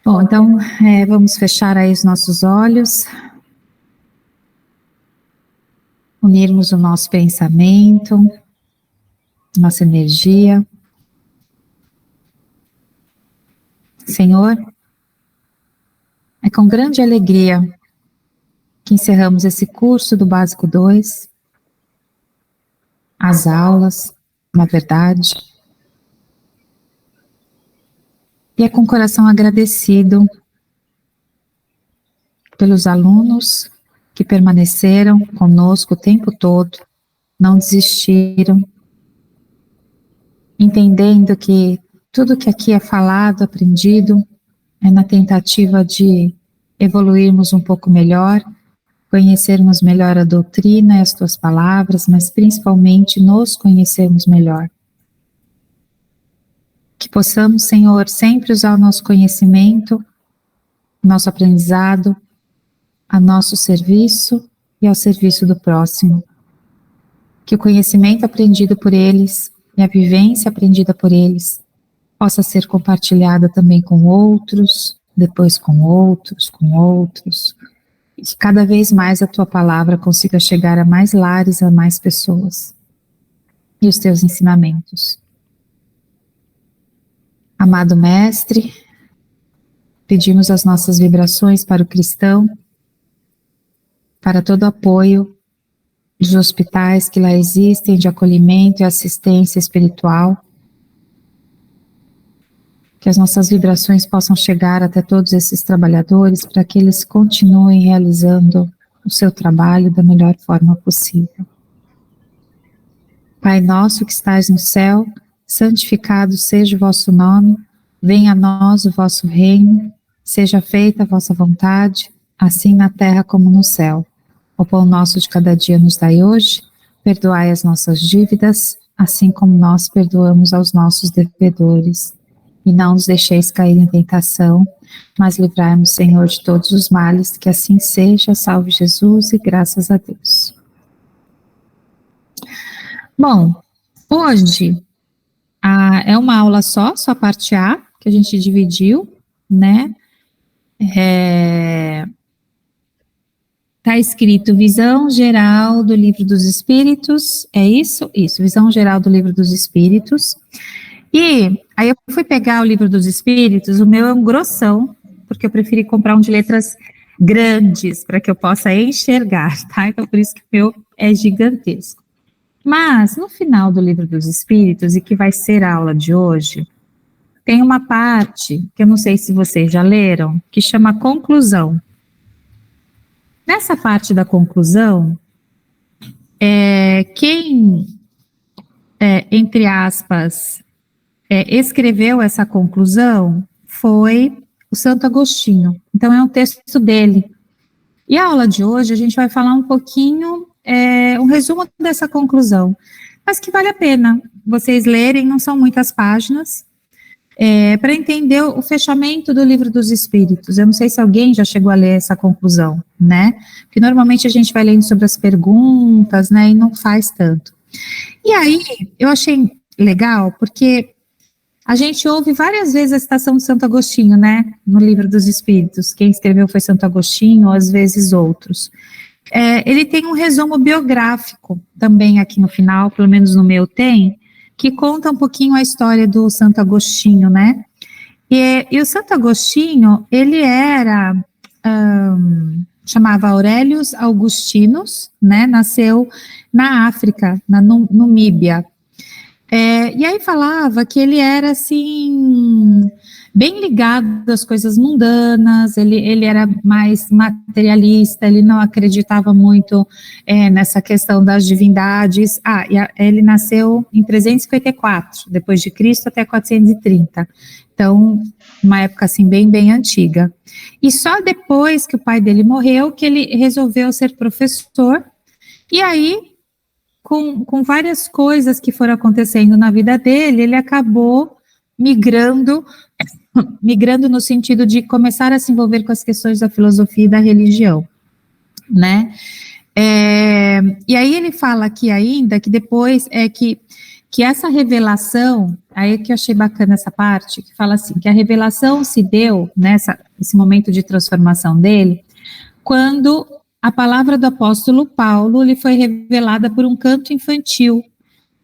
Bom, então vamos fechar aí os nossos olhos, unirmos o nosso pensamento, nossa energia. Senhor, é com grande alegria que encerramos esse curso do Básico 2, as aulas, na verdade, e é com o coração agradecido pelos alunos que permaneceram conosco o tempo todo, não desistiram, entendendo que tudo que aqui é falado, aprendido, é na tentativa de evoluirmos um pouco melhor, conhecermos melhor a doutrina e as tuas palavras, mas principalmente nos conhecermos melhor. Que possamos, Senhor, sempre usar o nosso conhecimento, nosso aprendizado, a nosso serviço e ao serviço do próximo. Que o conhecimento aprendido por eles e a vivência aprendida por eles possa ser compartilhada também com outros, depois com outros, e que cada vez mais a tua palavra consiga chegar a mais lares, a mais pessoas, e os teus ensinamentos. Amado Mestre, pedimos as nossas vibrações para o cristão, para todo o apoio dos hospitais que lá existem de acolhimento e assistência espiritual, que as nossas vibrações possam chegar até todos esses trabalhadores para que eles continuem realizando o seu trabalho da melhor forma possível. Pai nosso que estais no céu, santificado seja o vosso nome, venha a nós o vosso reino, seja feita a vossa vontade, assim na terra como no céu. O pão nosso de cada dia nos dai hoje, perdoai as nossas dívidas, assim como nós perdoamos aos nossos devedores. E não nos deixeis cair em tentação, mas livrai-nos, Senhor, de todos os males, que assim seja, salve Jesus e graças a Deus. Bom, hoje é uma aula só a parte A, que a gente dividiu, né? Está escrito Visão Geral do Livro dos Espíritos, é isso? Isso, Visão Geral do Livro dos Espíritos. E aí eu fui pegar o Livro dos Espíritos, o meu é um grossão, porque eu preferi comprar um de letras grandes, para que eu possa enxergar, tá? Então por isso que o meu é gigantesco. Mas no final do Livro dos Espíritos, e que vai ser a aula de hoje, tem uma parte, que eu não sei se vocês já leram, que chama Conclusão. Nessa parte da conclusão, quem, entre aspas, escreveu essa conclusão foi o Santo Agostinho. Então é um texto dele. E a aula de hoje a gente vai falar um pouquinho, um resumo dessa conclusão, mas que vale a pena vocês lerem, não são muitas páginas, para entender o fechamento do Livro dos Espíritos. Eu não sei se alguém já chegou a ler essa conclusão, né? Porque normalmente a gente vai lendo sobre as perguntas, né, e não faz tanto. E aí, eu achei legal, porque a gente ouve várias vezes a citação de Santo Agostinho, né, no Livro dos Espíritos. Quem escreveu foi Santo Agostinho, ou às vezes outros. Ele tem um resumo biográfico também aqui no final, pelo menos no meu tem, que conta um pouquinho a história do Santo Agostinho, né? E o Santo Agostinho, ele era, chamava Aurelius Augustinus, né? Nasceu na África, na Namíbia. E aí falava que ele era, assim, bem ligado às coisas mundanas, ele era mais materialista, ele não acreditava muito nessa questão das divindades. Ele nasceu em 354, depois de Cristo, até 430. Então, uma época, assim, bem antiga. E só depois que o pai dele morreu, que ele resolveu ser professor, e aí, com várias coisas que foram acontecendo na vida dele, ele acabou migrando no sentido de começar a se envolver com as questões da filosofia e da religião, né? E aí ele fala aqui ainda que depois que que essa revelação, aí que eu achei bacana essa parte, que fala assim, que a revelação se deu, esse momento de transformação dele, quando a palavra do apóstolo Paulo lhe foi revelada por um canto infantil,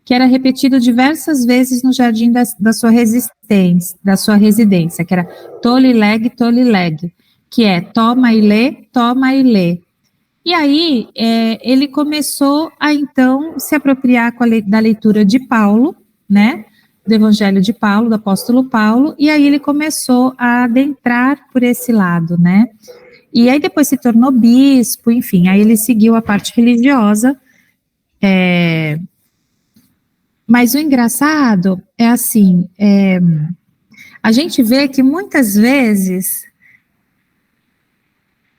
que era repetido diversas vezes no jardim da sua residência, que era Tolileg, Tolileg, que é toma e lê, toma e lê. E aí, ele começou a, então, se apropriar da leitura de Paulo, né, do Evangelho de Paulo, do apóstolo Paulo, e aí ele começou a adentrar por esse lado, né, e aí depois se tornou bispo, enfim, aí ele seguiu a parte religiosa, mas o engraçado é assim, a gente vê que muitas vezes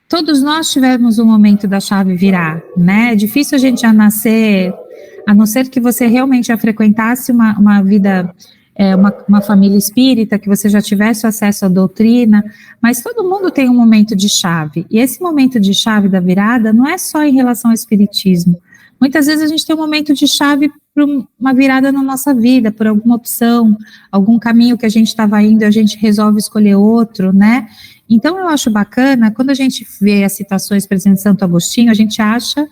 todos nós tivemos um momento da chave virar, né? É difícil a gente já nascer, a não ser que você realmente já frequentasse uma vida, uma família espírita, que você já tivesse acesso à doutrina, mas todo mundo tem um momento de chave, e esse momento de chave da virada não é só em relação ao espiritismo. Muitas vezes a gente tem um momento de chave para uma virada na nossa vida, por alguma opção, algum caminho que a gente estava indo e a gente resolve escolher outro, né? Então eu acho bacana, quando a gente vê as citações, por exemplo, de Santo Agostinho, a gente acha,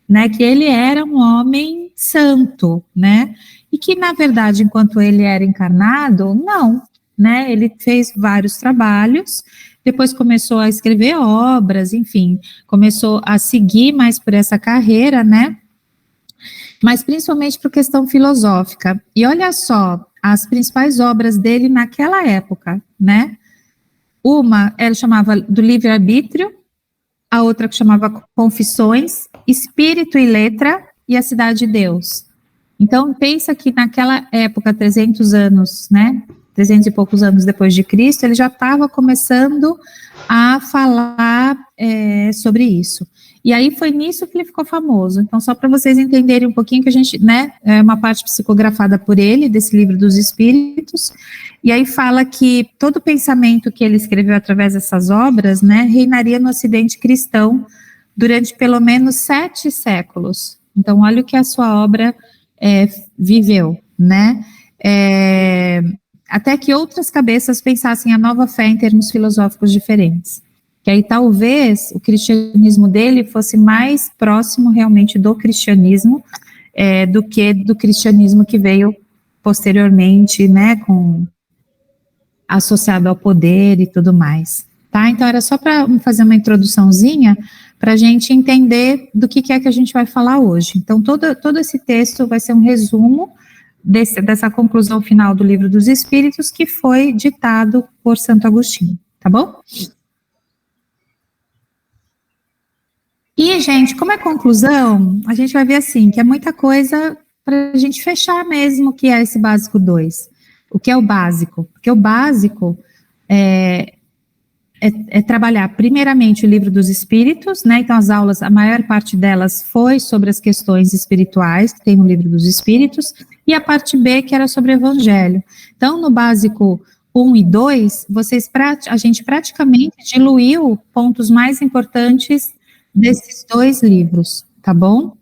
né, que ele era um homem santo, né? E que, na verdade, enquanto ele era encarnado, não, né? Ele fez vários trabalhos, depois começou a escrever obras, enfim, começou a seguir mais por essa carreira, né? Mas principalmente por questão filosófica. E olha só, as principais obras dele naquela época, né? Uma, ela chamava do livre-arbítrio, a outra que chamava Confissões, Espírito e Letra e a Cidade de Deus. Então, pensa que naquela época, 300 anos, né? 300 e poucos anos depois de Cristo, ele já estava começando a falar sobre isso. E aí foi nisso que ele ficou famoso. Então, só para vocês entenderem um pouquinho que a gente, né, é uma parte psicografada por ele, desse livro dos Espíritos, e aí fala que todo pensamento que ele escreveu através dessas obras, né, reinaria no Ocidente cristão durante pelo menos 7 séculos. Então, olha o que a sua obra viveu, né, até que outras cabeças pensassem a nova fé em termos filosóficos diferentes. Que aí talvez o cristianismo dele fosse mais próximo realmente do cristianismo do que do cristianismo que veio posteriormente, né, associado ao poder e tudo mais, tá? Então era só para fazer uma introduçãozinha para a gente entender do que é que a gente vai falar hoje. Então todo esse texto vai ser um resumo dessa conclusão final do Livro dos Espíritos que foi ditado por Santo Agostinho, tá bom? E, gente, como é conclusão, a gente vai ver assim, que é muita coisa para a gente fechar mesmo o que é esse básico 2. O que é o básico? Porque o básico é trabalhar primeiramente o Livro dos Espíritos, né? Então as aulas, a maior parte delas foi sobre as questões espirituais, que tem no Livro dos Espíritos, e a parte B, que era sobre o Evangelho. Então, no básico 1 e 2, a gente praticamente diluiu pontos mais importantes desses 2 livros, tá bom?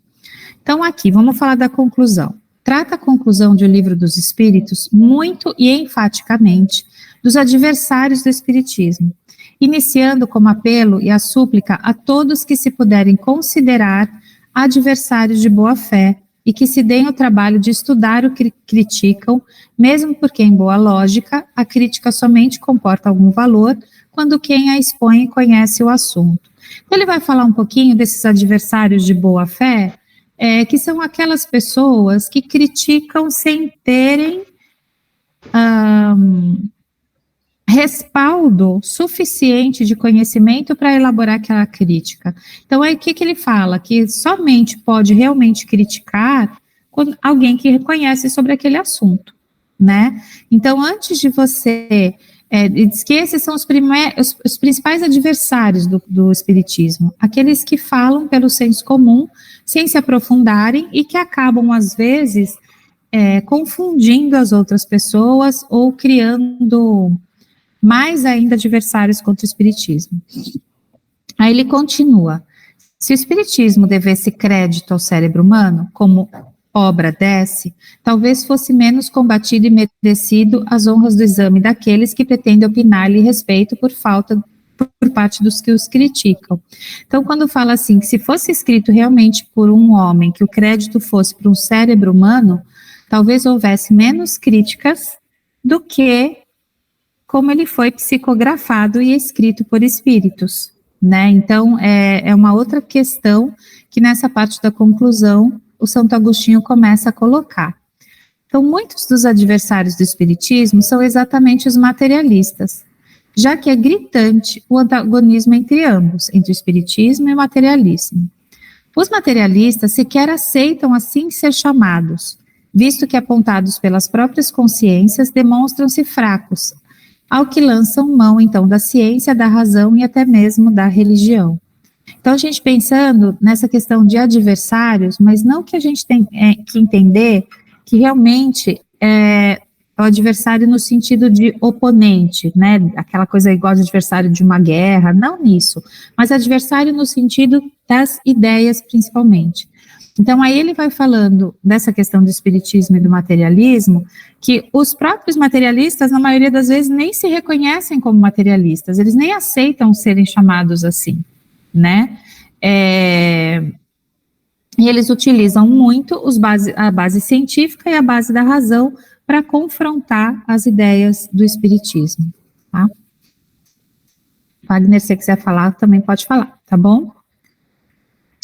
Então, aqui, vamos falar da conclusão. Trata a conclusão de O Livro dos Espíritos muito e enfaticamente dos adversários do Espiritismo, iniciando como apelo e a súplica a todos que se puderem considerar adversários de boa fé e que se deem o trabalho de estudar o que criticam, mesmo porque, em boa lógica, a crítica somente comporta algum valor quando quem a expõe conhece o assunto. Então, ele vai falar um pouquinho desses adversários de boa fé, que são aquelas pessoas que criticam sem terem respaldo suficiente de conhecimento para elaborar aquela crítica. Então, aí o que ele fala? Que somente pode realmente criticar alguém que reconhece sobre aquele assunto, né? Então, antes de você... diz que esses são os principais adversários do Espiritismo, aqueles que falam pelo senso comum, sem se aprofundarem e que acabam, às vezes, confundindo as outras pessoas ou criando mais ainda adversários contra o Espiritismo. Aí ele continua: se o Espiritismo devesse crédito ao cérebro humano, como obra desse, talvez fosse menos combatido e merecido as honras do exame daqueles que pretendem opinar-lhe respeito por parte dos que os criticam. Então, quando fala assim, que se fosse escrito realmente por um homem, que o crédito fosse para um cérebro humano, talvez houvesse menos críticas do que como ele foi psicografado e escrito por espíritos, né? Então, é uma outra questão que nessa parte da conclusão o Santo Agostinho começa a colocar. Então, muitos dos adversários do espiritismo são exatamente os materialistas, já que é gritante o antagonismo entre ambos, entre o espiritismo e o materialismo. Os materialistas sequer aceitam assim ser chamados, visto que apontados pelas próprias consciências demonstram-se fracos, ao que lançam mão então da ciência, da razão e até mesmo da religião. Então, a gente pensando nessa questão de adversários, mas não que a gente tem que entender que realmente é o adversário no sentido de oponente, né, aquela coisa igual de adversário de uma guerra, não nisso, mas adversário no sentido das ideias principalmente. Então, aí ele vai falando dessa questão do espiritismo e do materialismo, que os próprios materialistas, na maioria das vezes, nem se reconhecem como materialistas, eles nem aceitam serem chamados assim, né? E eles utilizam muito a base científica e a base da razão para confrontar as ideias do espiritismo, tá? Wagner, se você quiser falar, também pode falar, tá bom?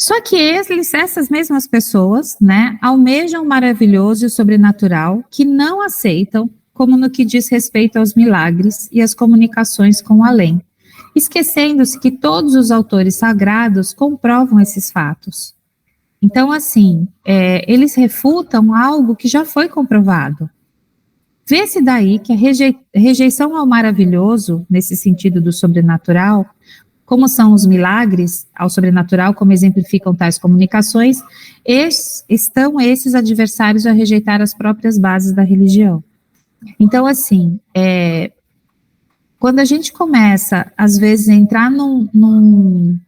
Só que essas mesmas pessoas, né, almejam o maravilhoso e o sobrenatural, que não aceitam, como no que diz respeito aos milagres e às comunicações com o além, esquecendo-se que todos os autores sagrados comprovam esses fatos. Então, assim, eles refutam algo que já foi comprovado. Vê-se daí que a rejeição ao maravilhoso, nesse sentido do sobrenatural, como são os milagres ao sobrenatural, como exemplificam tais comunicações, estão esses adversários a rejeitar as próprias bases da religião. Então, assim, quando a gente começa, às vezes, a entrar num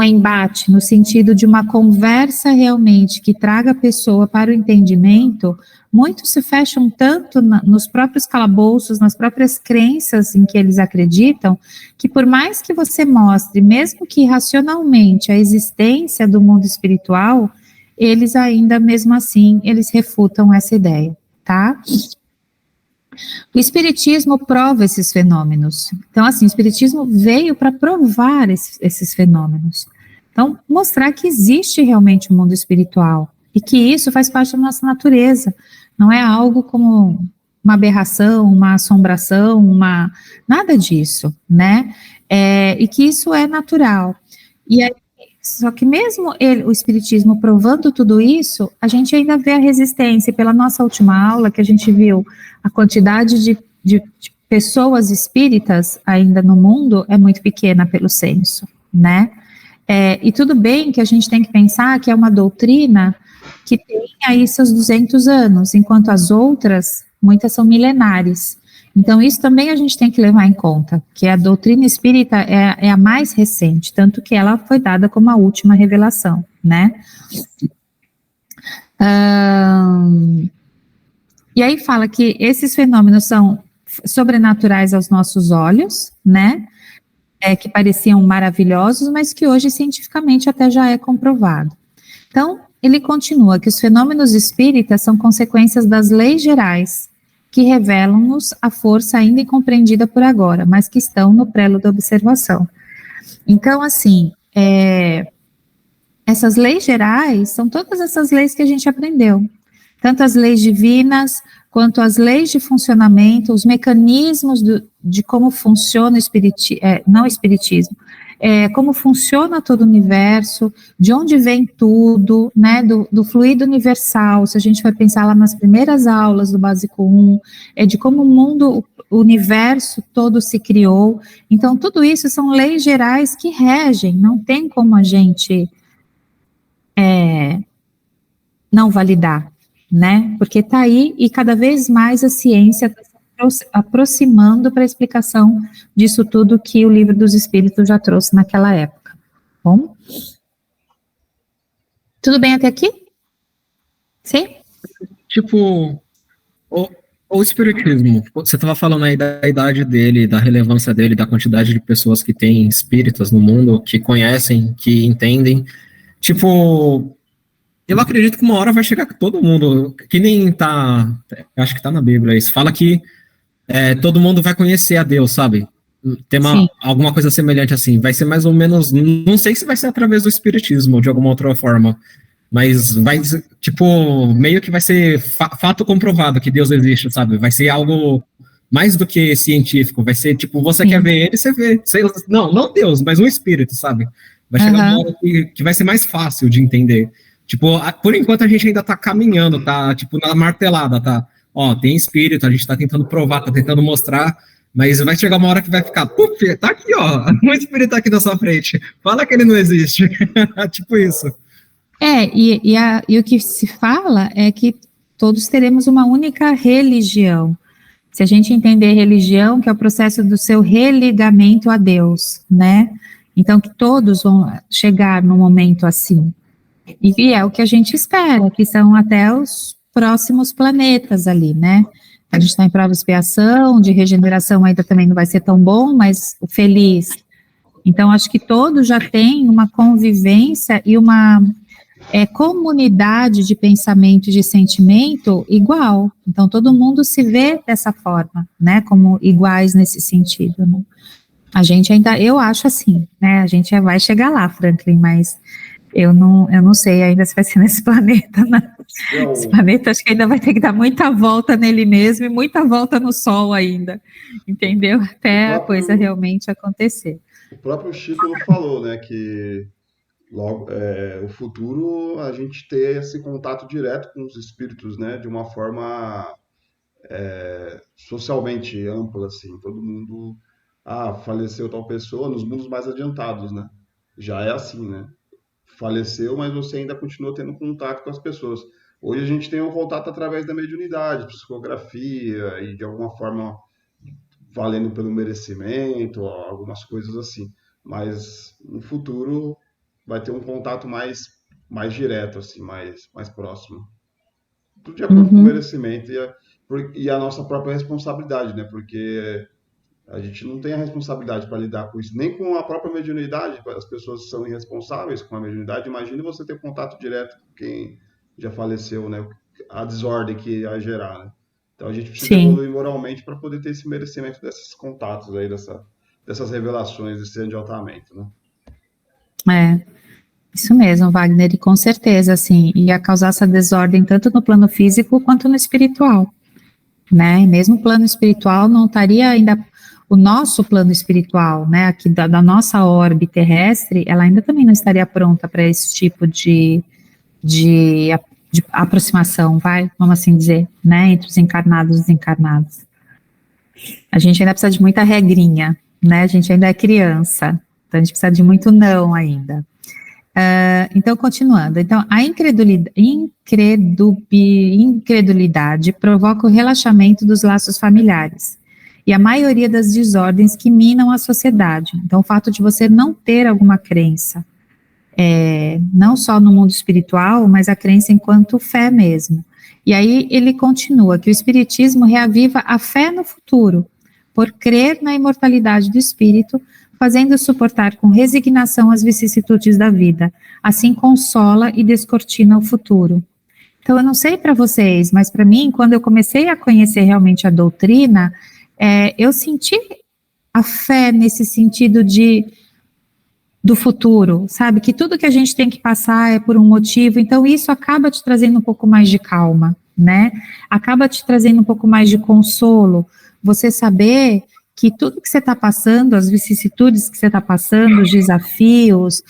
embate, no sentido de uma conversa realmente que traga a pessoa para o entendimento, muitos se fecham tanto nos próprios calabouços, nas próprias crenças em que eles acreditam, que por mais que você mostre, mesmo que racionalmente, a existência do mundo espiritual, eles ainda, mesmo assim, eles refutam essa ideia, tá? O Espiritismo prova esses fenômenos. Então, assim, o Espiritismo veio para provar esses fenômenos. Então, mostrar que existe realmente um mundo espiritual e que isso faz parte da nossa natureza. Não é algo como uma aberração, uma assombração, nada disso, né? E que isso é natural. E aí, só que mesmo o Espiritismo provando tudo isso, a gente ainda vê a resistência. Pela nossa última aula, que a gente viu a quantidade de pessoas espíritas ainda no mundo é muito pequena pelo censo, né? E tudo bem que a gente tem que pensar que é uma doutrina que tem aí seus 200 anos, enquanto as outras, muitas são milenares. Então, isso também a gente tem que levar em conta, que a doutrina espírita é a mais recente, tanto que ela foi dada como a última revelação, né? E aí fala que esses fenômenos são sobrenaturais aos nossos olhos, né? Que pareciam maravilhosos, mas que hoje cientificamente até já é comprovado. Então, ele continua que os fenômenos espíritas são consequências das leis gerais, que revelam-nos a força ainda incompreendida por agora, mas que estão no prelo da observação. Então, assim, essas leis gerais são todas essas leis que a gente aprendeu, tanto as leis divinas, quanto as leis de funcionamento, os mecanismos de como funciona o espiritismo, como funciona todo o universo, de onde vem tudo, né, do fluido universal, se a gente vai pensar lá nas primeiras aulas do Básico 1, de como o universo todo se criou. Então, tudo isso são leis gerais que regem, não tem como a gente não validar, né, porque está aí e cada vez mais a ciência está se aproximando para a explicação disso tudo que o Livro dos Espíritos já trouxe naquela época. Bom? Tudo bem até aqui? Sim? Tipo, o espiritismo, você estava falando aí da idade dele, da relevância dele, da quantidade de pessoas que têm espíritas no mundo, que conhecem, que entendem. Tipo, eu acredito que uma hora vai chegar que todo mundo, que nem tá, acho que tá na Bíblia isso, fala que todo mundo vai conhecer a Deus, sabe? Tem Sim. alguma coisa semelhante assim. Vai ser mais ou menos, não sei se vai ser através do espiritismo ou de alguma outra forma, mas vai, tipo, meio que vai ser fato comprovado que Deus existe, sabe? Vai ser algo mais do que científico. Vai ser, tipo, você quer Sim. ver ele, você vê. Sei, não Deus, mas um espírito, sabe? Vai chegar uma Aham. hora que vai ser mais fácil de entender. Tipo, por enquanto a gente ainda tá caminhando, tá, tipo, na martelada, tá? Ó, tem espírito, a gente tá tentando provar, tá tentando mostrar, mas vai chegar uma hora que vai ficar, puf, tá aqui, ó, um espírito aqui na sua frente. Fala que ele não existe. Tipo isso. E o que se fala é que todos teremos uma única religião. Se a gente entender religião, que é o processo do seu religamento a Deus, né? Então, que todos vão chegar num momento assim. E é o que a gente espera, que são até os próximos planetas ali, né? A gente está em prova de expiação, de regeneração ainda também não vai ser tão bom, mas o feliz. Então, acho que todos já têm uma convivência e uma comunidade de pensamento e de sentimento igual. Então, todo mundo se vê dessa forma, né? Como iguais nesse sentido. Né? A gente ainda, eu acho assim, né? A gente vai chegar lá, Franklin, mas eu não sei ainda se vai ser nesse planeta, né? Esse planeta acho que ainda vai ter que dar muita volta nele mesmo e muita volta no Sol ainda, entendeu? Até a coisa realmente acontecer. O próprio Chico falou, né, que logo o futuro a gente ter esse contato direto com os espíritos, né, de uma forma socialmente ampla, assim, todo mundo, faleceu tal pessoa nos mundos mais adiantados, né? Já é assim, né? Faleceu, mas você ainda continua tendo contato com as pessoas. Hoje a gente tem um contato através da mediunidade, psicografia e de alguma forma valendo pelo merecimento, algumas coisas assim. Mas no futuro vai ter um contato mais direto, assim, mais próximo. Tudo de acordo com o merecimento e a nossa própria responsabilidade, né? Porque a gente não tem a responsabilidade para lidar com isso, nem com a própria mediunidade. As pessoas são irresponsáveis com a mediunidade. Imagine você ter contato direto com quem já faleceu, né? A desordem que ia gerar, né? Então a gente precisa Sim. evoluir moralmente para poder ter esse merecimento desses contatos aí, dessas revelações, desse adiantamento, né? Isso mesmo, Wagner, e com certeza, assim, ia causar essa desordem tanto no plano físico quanto no espiritual, né? E mesmo o plano espiritual não estaria ainda, o nosso plano espiritual, né, aqui da nossa orbe terrestre, ela ainda também não estaria pronta para esse tipo de, de aproximação, vamos assim dizer, né, entre os encarnados e desencarnados. A gente ainda precisa de muita regrinha, né? A gente ainda é criança, então a gente precisa de muito não ainda. Então, continuando. Então, a incredulidade provoca o relaxamento dos laços familiares e a maioria das desordens que minam a sociedade. Então, o fato de você não ter alguma crença, não só no mundo espiritual, mas a crença enquanto fé mesmo. E aí ele continua que o espiritismo reaviva a fé no futuro, por crer na imortalidade do espírito, fazendo suportar com resignação as vicissitudes da vida, assim consola e descortina o futuro. Então, eu não sei para vocês, mas para mim, quando eu comecei a conhecer realmente a doutrina, eu senti a fé nesse sentido do futuro, sabe? Que tudo que a gente tem que passar é por um motivo, então isso acaba te trazendo um pouco mais de calma, né? Acaba te trazendo um pouco mais de consolo, você saber que tudo que você está passando, as vicissitudes que você está passando, os desafios,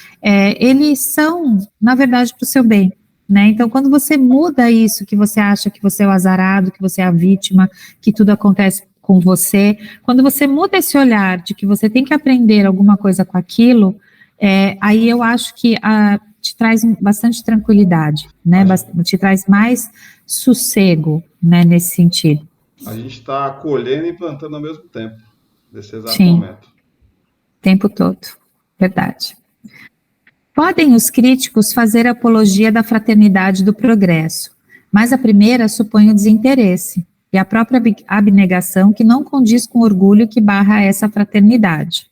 eles são, na verdade, para o seu bem, né? Então, quando você muda isso, que você acha que você é o azarado, que você é a vítima, que tudo acontece com você, quando você muda esse olhar de que você tem que aprender alguma coisa com aquilo, aí eu acho que te traz bastante tranquilidade, né? Te traz mais sossego, né? Nesse sentido. A gente está colhendo e plantando ao mesmo tempo, nesse exato Sim, momento. o tempo todo, verdade. Podem os críticos fazer apologia da fraternidade do progresso, mas a primeira supõe o desinteresse e a própria abnegação que não condiz com o orgulho que barra essa fraternidade.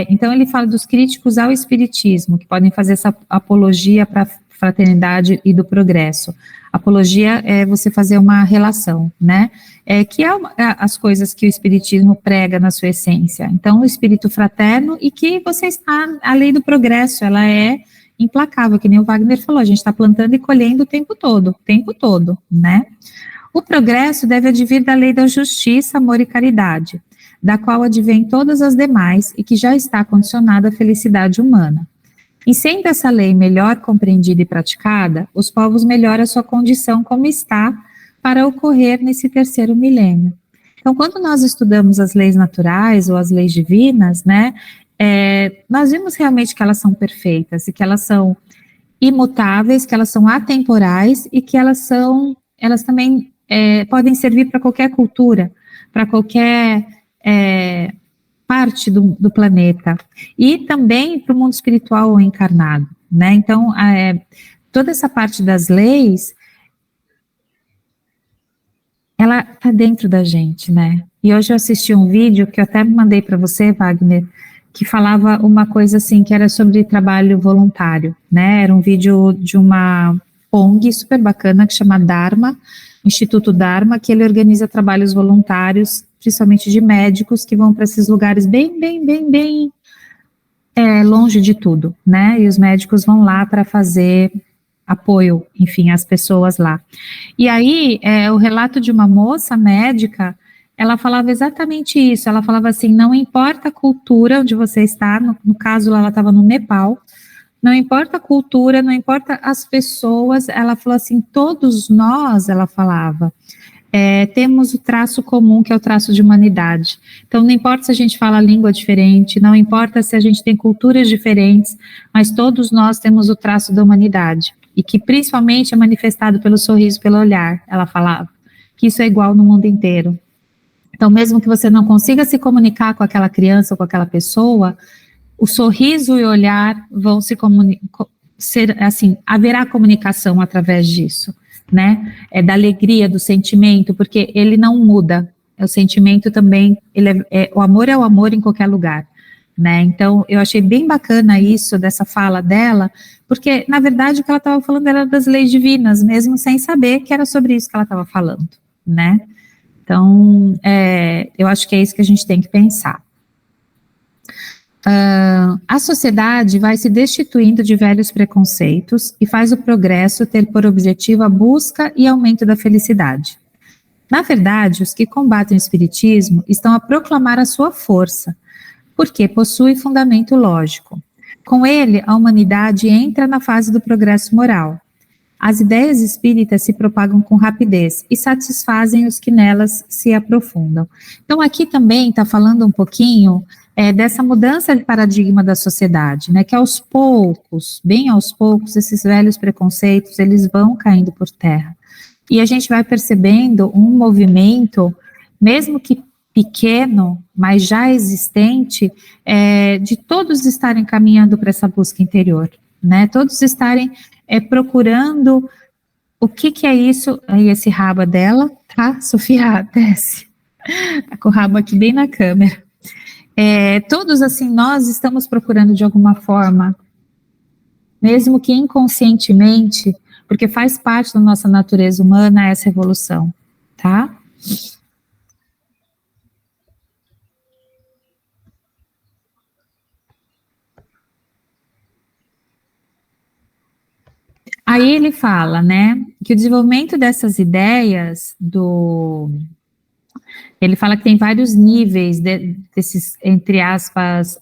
Então ele fala dos críticos ao espiritismo, que podem fazer essa apologia para a fraternidade e do progresso. Apologia é você fazer uma relação, né? Que é as coisas que o espiritismo prega na sua essência. Então, o espírito fraterno e que você está, a lei do progresso, ela é implacável, que nem o Wagner falou, a gente está plantando e colhendo o tempo todo, né? O progresso deve advir da lei da justiça, amor e caridade, da qual advém todas as demais e que já está condicionada à felicidade humana. E sendo essa lei melhor compreendida e praticada, os povos melhoram a sua condição como está para ocorrer nesse terceiro milênio. Então, quando nós estudamos as leis naturais ou as leis divinas, né, nós vimos realmente que elas são perfeitas e que elas são imutáveis, que elas são atemporais e que elas também podem servir para qualquer cultura, para qualquer parte do planeta, e também para o mundo espiritual ou encarnado, né? Então, toda essa parte das leis, ela está dentro da gente, né? E hoje eu assisti um vídeo que eu até mandei para você, Wagner, que falava uma coisa assim, que era sobre trabalho voluntário, né? Era um vídeo de uma ONG super bacana que chama Dharma, Instituto Dharma, que ele organiza trabalhos voluntários, principalmente de médicos que vão para esses lugares bem longe de tudo, né? E os médicos vão lá para fazer apoio, enfim, às pessoas lá. E aí, o relato de uma moça médica, ela falava exatamente isso, ela falava assim, não importa a cultura onde você está, no caso ela estava no Nepal, não importa a cultura, não importa as pessoas, ela falou assim, todos nós, ela falava, temos o traço comum, que é o traço de humanidade. Então, não importa se a gente fala língua diferente, não importa se a gente tem culturas diferentes, mas todos nós temos o traço da humanidade, e que principalmente é manifestado pelo sorriso, pelo olhar, ela falava, que isso é igual no mundo inteiro. Então, mesmo que você não consiga se comunicar com aquela criança ou com aquela pessoa, o sorriso e o olhar vão haverá comunicação através disso, né? Da alegria, do sentimento, porque ele não muda. O sentimento também, o amor é o amor em qualquer lugar, né? Então, eu achei bem bacana isso, dessa fala dela, porque, na verdade, o que ela estava falando era das leis divinas, mesmo sem saber que era sobre isso que ela estava falando, né? Então, eu acho que é isso que a gente tem que pensar. A sociedade vai se destituindo de velhos preconceitos e faz o progresso ter por objetivo a busca e aumento da felicidade. Na verdade, os que combatem o espiritismo estão a proclamar a sua força, porque possui fundamento lógico. Com ele, a humanidade entra na fase do progresso moral. As ideias espíritas se propagam com rapidez e satisfazem os que nelas se aprofundam. Então, aqui também está falando um pouquinho dessa mudança de paradigma da sociedade, né, que aos poucos, bem aos poucos, esses velhos preconceitos, eles vão caindo por terra. E a gente vai percebendo um movimento, mesmo que pequeno, mas já existente, de todos estarem caminhando para essa busca interior, né, todos estarem procurando o que é isso, aí esse rabo dela, tá, Sofia, desce, tá com o rabo aqui bem na câmera. Todos, assim, nós estamos procurando de alguma forma, mesmo que inconscientemente, porque faz parte da nossa natureza humana essa evolução, tá? Aí ele fala, né, que o desenvolvimento dessas ideias ele fala que tem vários níveis desses, entre aspas,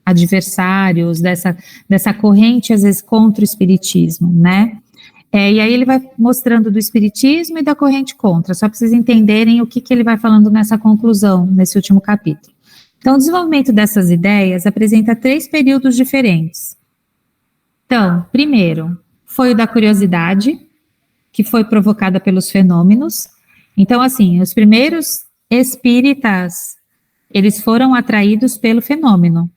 adversários, dessa corrente, às vezes, contra o espiritismo, né? E aí ele vai mostrando do espiritismo e da corrente contra, só para vocês entenderem o que ele vai falando nessa conclusão, nesse último capítulo. Então, o desenvolvimento dessas ideias apresenta 3 períodos diferentes. Então, primeiro, foi o da curiosidade, que foi provocada pelos fenômenos. Então, assim, os primeiros espíritas, eles foram atraídos pelo fenômeno.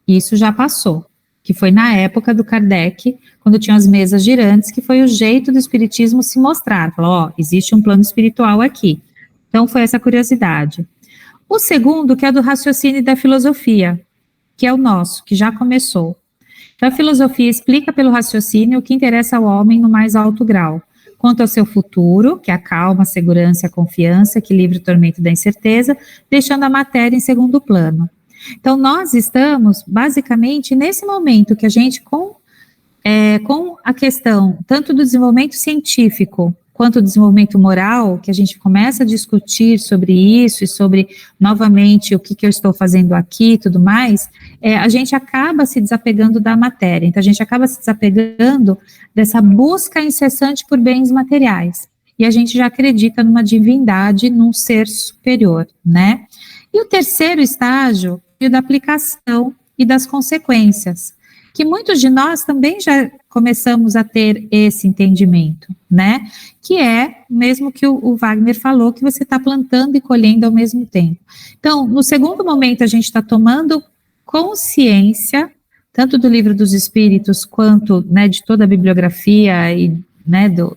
Isso já passou, que foi na época do Kardec, quando tinham as mesas girantes, que foi o jeito do espiritismo se mostrar. Falou, ó, existe um plano espiritual aqui. Então, foi essa curiosidade. O segundo, que é do raciocínio e da filosofia, que é o nosso, que já começou. Então, a filosofia explica pelo raciocínio o que interessa ao homem no mais alto grau, quanto ao seu futuro, que é a calma, a segurança, a confiança, que livra o tormento da incerteza, deixando a matéria em segundo plano. Então, nós estamos, basicamente, nesse momento que a gente, com a questão tanto do desenvolvimento científico quanto do desenvolvimento moral, que a gente começa a discutir sobre isso e sobre, novamente, o que eu estou fazendo aqui e tudo mais, a gente acaba se desapegando da matéria. Então, a gente acaba se desapegando dessa busca incessante por bens materiais. E a gente já acredita numa divindade, num ser superior, né? E o terceiro estágio é o da aplicação e das consequências, que muitos de nós também já começamos a ter esse entendimento, né? Que é mesmo que o Wagner falou, que você está plantando e colhendo ao mesmo tempo. Então, no segundo momento, a gente está tomando consciência, tanto do Livro dos Espíritos, quanto, né, de toda a bibliografia e, né, do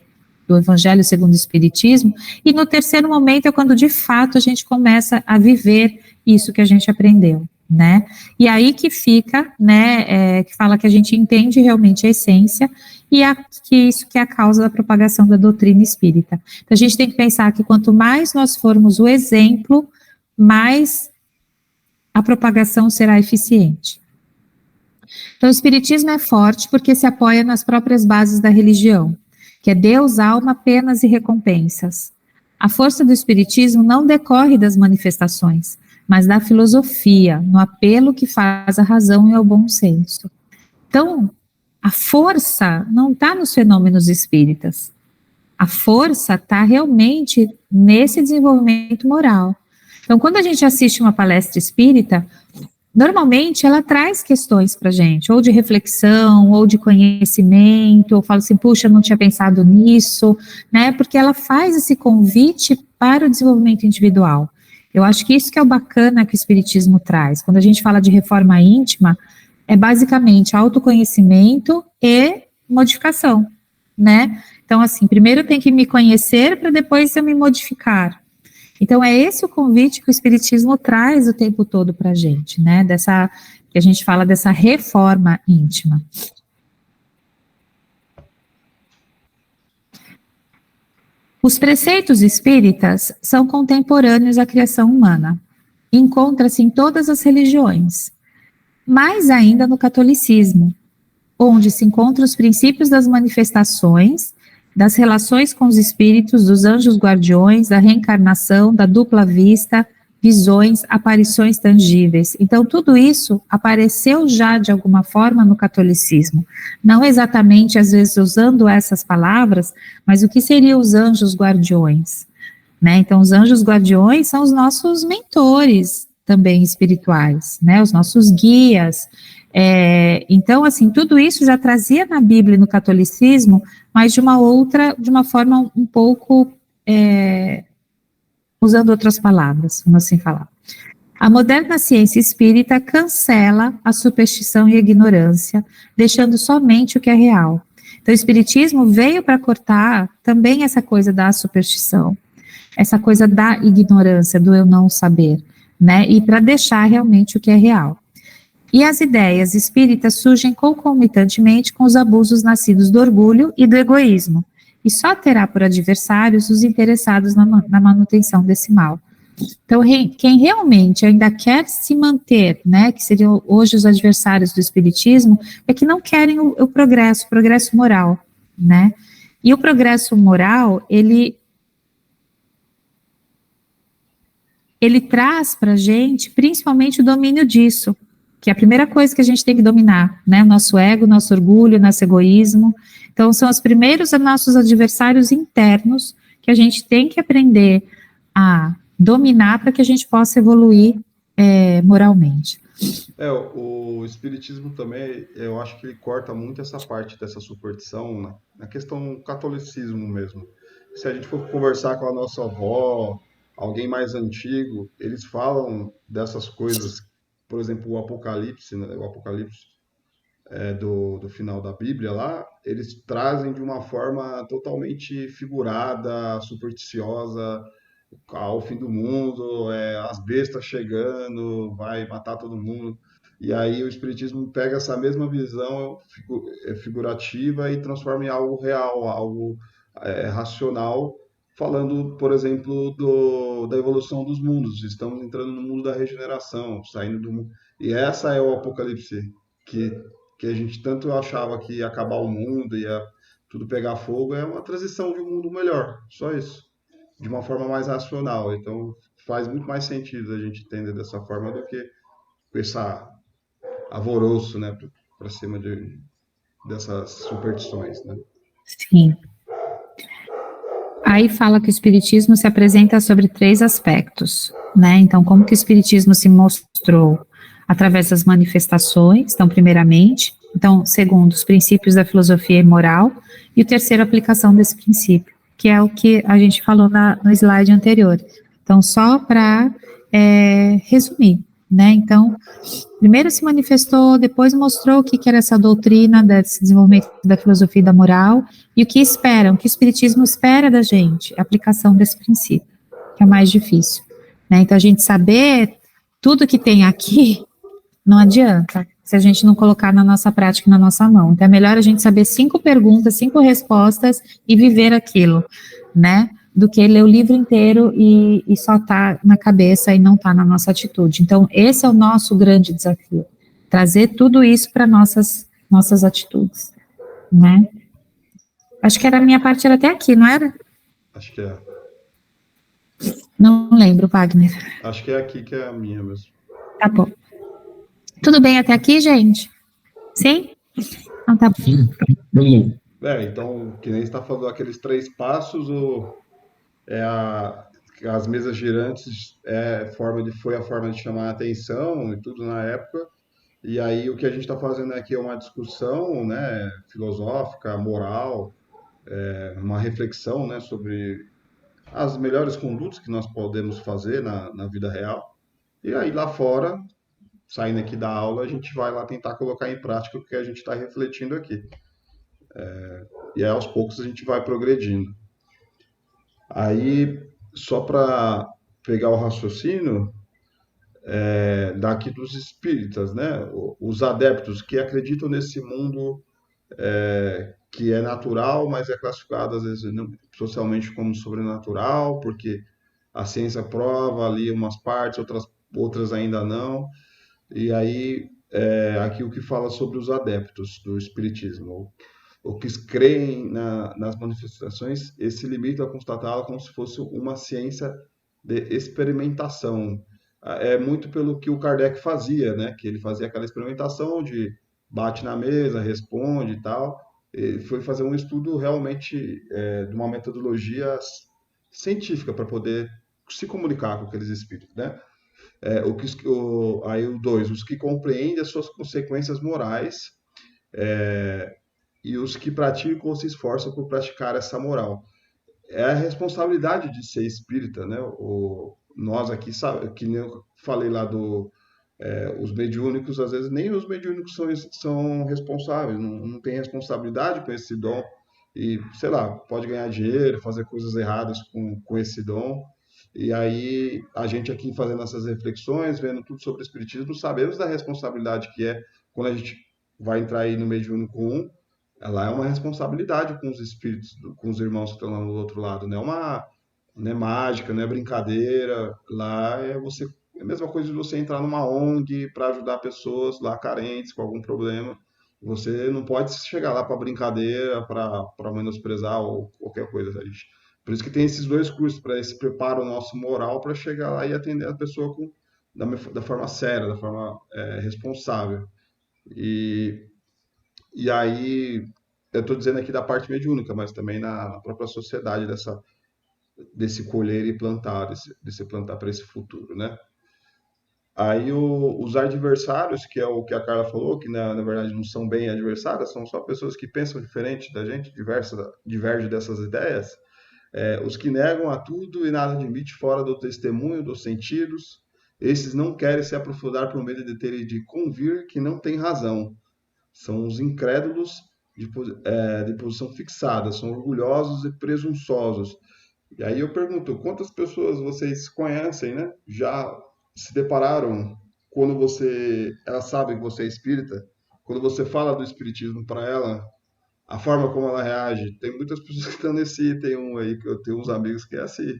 Evangelho segundo o Espiritismo, e no terceiro momento é quando, de fato, a gente começa a viver isso que a gente aprendeu, né? E aí que fica, né, que fala que a gente entende realmente a essência e que isso que é a causa da propagação da doutrina espírita. Então, a gente tem que pensar que quanto mais nós formos o exemplo, mais a propagação será eficiente. Então, o espiritismo é forte porque se apoia nas próprias bases da religião, que é Deus, alma, penas e recompensas. A força do espiritismo não decorre das manifestações, mas da filosofia, no apelo que faz à razão e ao bom senso. Então, a força não está nos fenômenos espíritas. A força está realmente nesse desenvolvimento moral. Então, quando a gente assiste uma palestra espírita, normalmente ela traz questões para a gente, ou de reflexão, ou de conhecimento, ou fala assim, puxa, não tinha pensado nisso, né? Porque ela faz esse convite para o desenvolvimento individual. Eu acho que isso que é o bacana que o Espiritismo traz. Quando a gente fala de reforma íntima, é basicamente autoconhecimento e modificação, né? Então, assim, primeiro eu tenho que me conhecer para depois eu me modificar. Então, é esse o convite que o Espiritismo traz o tempo todo para a gente, né? Que a gente fala dessa reforma íntima. Os preceitos espíritas são contemporâneos à criação humana. Encontra-se em todas as religiões, mais ainda no catolicismo, onde se encontram os princípios das manifestações, das relações com os espíritos, dos anjos guardiões, da reencarnação, da dupla vista, visões, aparições tangíveis. Então, tudo isso apareceu já de alguma forma no catolicismo. Não exatamente, às vezes, usando essas palavras, mas o que seriam os anjos guardiões? Né? Então, os anjos guardiões são os nossos mentores também espirituais, né? Os nossos guias. Então, assim, tudo isso já trazia na Bíblia e no catolicismo, mas de uma forma um pouco, usando outras palavras, vamos assim falar. A moderna ciência espírita cancela a superstição e a ignorância, deixando somente o que é real. Então, o espiritismo veio para cortar também essa coisa da superstição, essa coisa da ignorância, do eu não saber, né? E para deixar realmente o que é real. E as ideias espíritas surgem concomitantemente com os abusos nascidos do orgulho e do egoísmo, e só terá por adversários os interessados na manutenção desse mal. Então, quem realmente ainda quer se manter, né, que seriam hoje os adversários do espiritismo, é que não querem o progresso moral, né? E o progresso moral, ele traz para a gente, principalmente, o domínio disso, que é a primeira coisa que a gente tem que dominar, né, nosso ego, nosso orgulho, nosso egoísmo. Então, são os primeiros nossos adversários internos que a gente tem que aprender a dominar para que a gente possa evoluir moralmente. O espiritismo também, eu acho que ele corta muito essa parte dessa superstição na questão catolicismo mesmo. Se a gente for conversar com a nossa avó, alguém mais antigo, eles falam dessas coisas, por exemplo, o Apocalipse, né? O Apocalipse do final da Bíblia lá, eles trazem de uma forma totalmente figurada, supersticiosa, ao fim do mundo, as bestas chegando, vai matar todo mundo. E aí o Espiritismo pega essa mesma visão figurativa e transforma em algo real, algo racional, falando, por exemplo, da evolução dos mundos. Estamos entrando no mundo da regeneração, saindo do mundo. E essa é o Apocalipse, que, que a gente tanto achava que ia acabar o mundo, ia tudo pegar fogo, é uma transição de um mundo melhor, só isso, de uma forma mais racional. Então faz muito mais sentido a gente entender dessa forma do que com esse alvoroço, né, para cima dessas superstições, né? Sim. Aí fala que o Espiritismo se apresenta sobre 3 aspectos, né? Então, como que o Espiritismo se mostrou? Através das manifestações, então, primeiramente. Então, segundo, os princípios da filosofia e moral. E o terceiro, a aplicação desse princípio, que é o que a gente falou no slide anterior. Então, só para resumir, né? Então, primeiro se manifestou, depois mostrou o que era essa doutrina desse desenvolvimento da filosofia e da moral, e o que esperam, o que o Espiritismo espera da gente, a aplicação desse princípio, que é o mais difícil, né? Então, a gente saber tudo que tem aqui, não adianta, se a gente não colocar na nossa prática e na nossa mão. Então, é melhor a gente saber 5 perguntas, 5 respostas e viver aquilo, né? Do que ler o livro inteiro e só tá na cabeça e não tá na nossa atitude. Então, esse é o nosso grande desafio, trazer tudo isso para nossas atitudes, né? Acho que a minha parte era até aqui, não era? Acho que é. Não lembro, Wagner. Acho que é aqui que é a minha mesmo. Tá bom. Tudo bem até aqui, gente? Sim? Então tá bom. Sim. Então, que nem está falando aqueles 3 passos, as mesas girantes foi a forma de chamar a atenção e tudo na época. E aí o que a gente está fazendo aqui é uma discussão, né, filosófica, moral, uma reflexão, né, sobre as melhores condutas que nós podemos fazer na vida real. E aí lá fora, saindo aqui da aula, a gente vai lá tentar colocar em prática o que a gente está refletindo aqui. E aí, aos poucos a gente vai progredindo. Aí, só para pegar o raciocínio, daqui dos espíritas, né? Os adeptos que acreditam nesse mundo que é natural, mas é classificado às vezes socialmente como sobrenatural, porque a ciência prova ali umas partes, outras ainda não. E aí, aqui o que fala sobre os adeptos do espiritismo, o que creem nas manifestações, esse se limita a constatá-la como se fosse uma ciência de experimentação. É muito pelo que o Kardec fazia, né? Que ele fazia aquela experimentação de bate na mesa, responde e tal. Ele foi fazer um estudo realmente de uma metodologia científica para poder se comunicar com aqueles espíritos, né? Aí o 2, os que compreendem as suas consequências morais e os que praticam ou se esforçam por praticar essa moral. É a responsabilidade de ser espírita, né? Nós aqui, sabe, que nem eu falei lá os mediúnicos, às vezes nem os mediúnicos são responsáveis, não tem responsabilidade com esse dom e, sei lá, pode ganhar dinheiro, fazer coisas erradas com esse dom. E aí, a gente aqui fazendo essas reflexões, vendo tudo sobre o espiritismo, sabemos da responsabilidade que é quando a gente vai entrar aí no mediúnico 1, ela é uma responsabilidade com os espíritos, com os irmãos que estão lá no outro lado, não é mágica, não é brincadeira, lá é a mesma coisa de você entrar numa ONG para ajudar pessoas lá carentes com algum problema. Você não pode chegar lá para brincadeira, para menosprezar ou qualquer coisa. Por isso que tem esses 2 cursos, para esse preparo nosso moral para chegar lá e atender a pessoa da forma séria, da forma responsável. E aí, eu estou dizendo aqui da parte mediúnica, mas também na própria sociedade desse colher e plantar, desse plantar para esse futuro, né? Aí os adversários, que é o que a Carla falou, que na verdade não são bem adversários, são só pessoas que pensam diferente da gente, divergem dessas ideias, os que negam a tudo e nada admite fora do testemunho, dos sentidos, esses não querem se aprofundar por medo de terem de convir que não tem razão. São os incrédulos de posição fixada, são orgulhosos e presunçosos. E aí eu pergunto, quantas pessoas vocês conhecem, né? Já se depararam quando ela sabe que você é espírita, quando você fala do espiritismo para ela, a forma como ela reage? Tem muitas pessoas que estão tem um aí, que eu tenho uns amigos que é assim,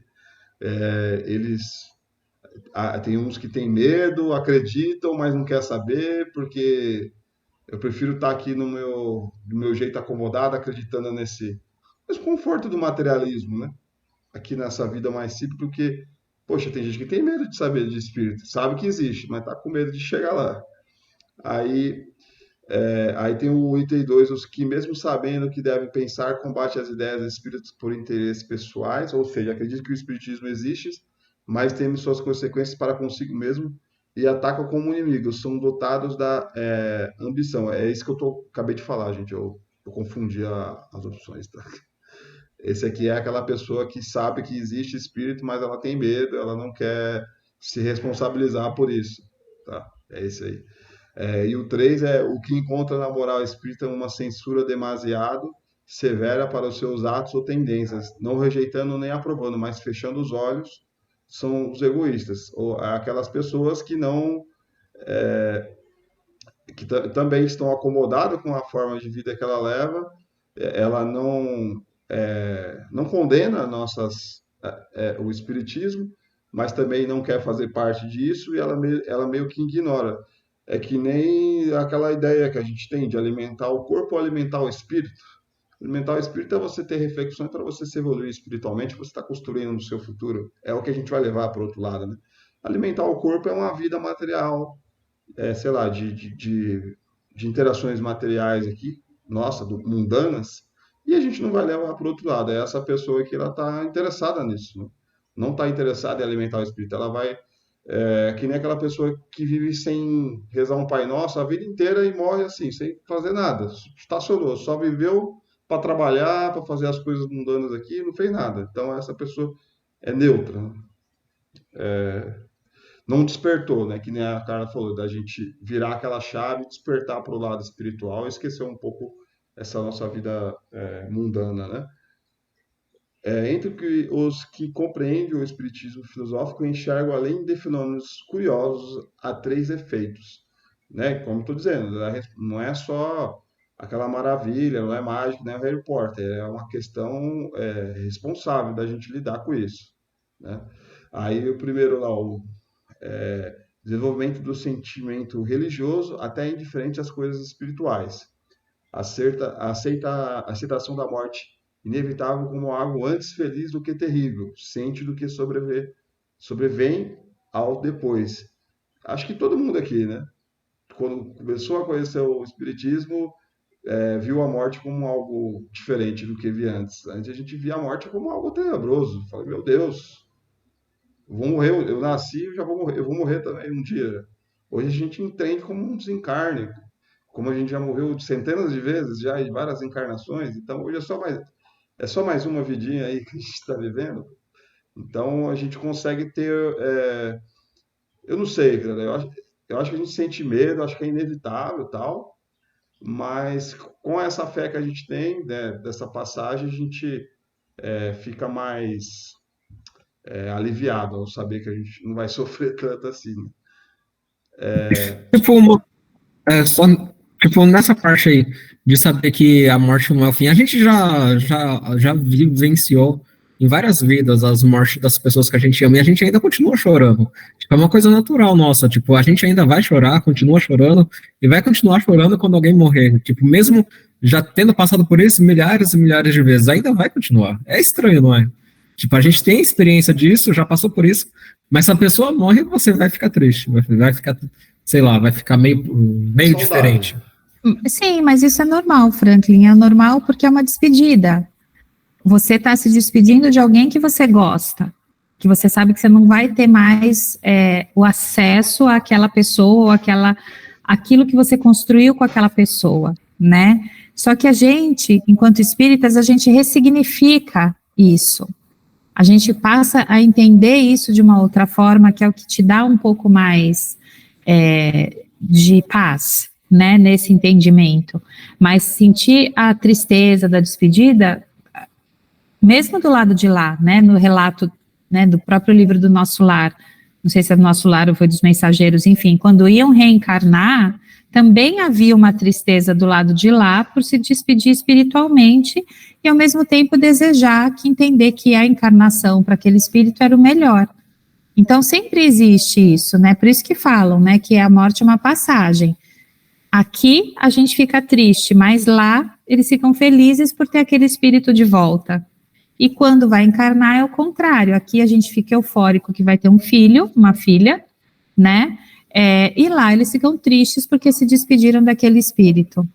eles tem uns que têm medo, acreditam, mas não quer saber, porque eu prefiro estar aqui do meu jeito acomodado, acreditando nesse conforto do materialismo, né? Aqui nessa vida mais simples, porque, poxa, tem gente que tem medo de saber de espírito, sabe que existe, mas tá com medo de chegar lá. Aí, aí tem o item 2, os que mesmo sabendo que devem pensar, combate as ideias dos espíritos por interesses pessoais, ou seja, acredita que o espiritismo existe, mas teme suas consequências para consigo mesmo e atacam como inimigos, são dotados da ambição. É isso que acabei de falar, gente, eu confundi as opções, tá? Esse aqui é aquela pessoa que sabe que existe espírito, mas ela tem medo, ela não quer se responsabilizar por isso, tá? É esse aí. E o 3 é o que encontra na moral espírita uma censura demasiado severa para os seus atos ou tendências, não rejeitando nem aprovando, mas fechando os olhos, são os egoístas, ou aquelas pessoas que não também estão acomodadas com a forma de vida que ela leva, ela não condena o espiritismo, mas também não quer fazer parte disso e ela meio que ignora. É que nem aquela ideia que a gente tem de alimentar o corpo ou alimentar o espírito. Alimentar o espírito é você ter reflexões para você se evoluir espiritualmente, você está construindo no seu futuro. É o que a gente vai levar para o outro lado, né? Alimentar o corpo é uma vida material, sei lá, de interações materiais aqui, nossa, mundanas, e a gente não vai levar para o outro lado. É essa pessoa que ela está interessada nisso, né? Não está interessada em alimentar o espírito. Ela vai, que nem aquela pessoa que vive sem rezar um Pai Nosso a vida inteira e morre assim, sem fazer nada. Estacionou, só viveu para trabalhar, para fazer as coisas mundanas aqui, não fez nada. Então essa pessoa é neutra, né? Não despertou, né? Que nem a Carla falou, da gente virar aquela chave, despertar para o lado espiritual e esquecer um pouco essa nossa vida mundana, né? Entre os que compreendem o espiritismo filosófico, enxergam, além de fenômenos curiosos, há 3 efeitos, né? Como estou dizendo, não é só aquela maravilha, não é mágico, nem o Harry Potter, é uma questão responsável da gente lidar com isso, né? Aí o primeiro lá, o desenvolvimento do sentimento religioso até indiferente às coisas espirituais. A aceitação da morte inevitável como algo antes feliz do que terrível, ciente do que sobrevém ao depois. Acho que todo mundo aqui, né? Quando começou a conhecer o espiritismo, viu a morte como algo diferente do que via antes. Antes a gente via a morte como algo tenebroso. Falei, meu Deus, eu vou morrer, eu nasci, eu vou morrer também um dia. Hoje a gente entende como um desencarne, como a gente já morreu centenas de vezes, já em várias encarnações, então hoje é só mais uma vidinha aí que a gente está vivendo. Então a gente consegue ter, eu não sei, cara, eu acho que a gente sente medo, acho que é inevitável e tal, mas com essa fé que a gente tem, né, dessa passagem, a gente fica mais aliviado ao saber que a gente não vai sofrer tanto assim, né? Tipo, só, tipo, nessa parte aí, de saber que a morte não é o fim, a gente já vivenciou em várias vidas as mortes das pessoas que a gente ama e a gente ainda continua chorando. Tipo, é uma coisa natural nossa, tipo, a gente ainda vai chorar, continua chorando e vai continuar chorando quando alguém morrer. Tipo, mesmo já tendo passado por isso milhares e milhares de vezes, ainda vai continuar. É estranho, não é? Tipo, a gente tem experiência disso, já passou por isso, mas se a pessoa morre, você vai ficar triste, vai ficar, sei lá, vai ficar meio diferente. Sim, mas isso é normal, Franklin, é normal porque é uma despedida. Você está se despedindo de alguém que você gosta, que você sabe que você não vai ter mais o acesso àquela pessoa, aquilo que você construiu com aquela pessoa, né? Só que a gente, enquanto espíritas, a gente ressignifica isso. A gente passa a entender isso de uma outra forma, que é o que te dá um pouco mais de paz. né, nesse entendimento. Mas sentir a tristeza da despedida, mesmo do lado de lá, né, no relato, né, do próprio livro do Nosso Lar, não sei se é do Nosso Lar ou foi dos Mensageiros, enfim, quando iam reencarnar, também havia uma tristeza do lado de lá por se despedir espiritualmente e ao mesmo tempo desejar que entender que a encarnação para aquele espírito era o melhor. Então sempre existe isso, né? Por isso que falam, né, que a morte é uma passagem. Aqui a gente fica triste, mas lá eles ficam felizes por ter aquele espírito de volta. E quando vai encarnar é o contrário. Aqui a gente fica eufórico que vai ter um filho, uma filha, né? E lá eles ficam tristes porque se despediram daquele espírito.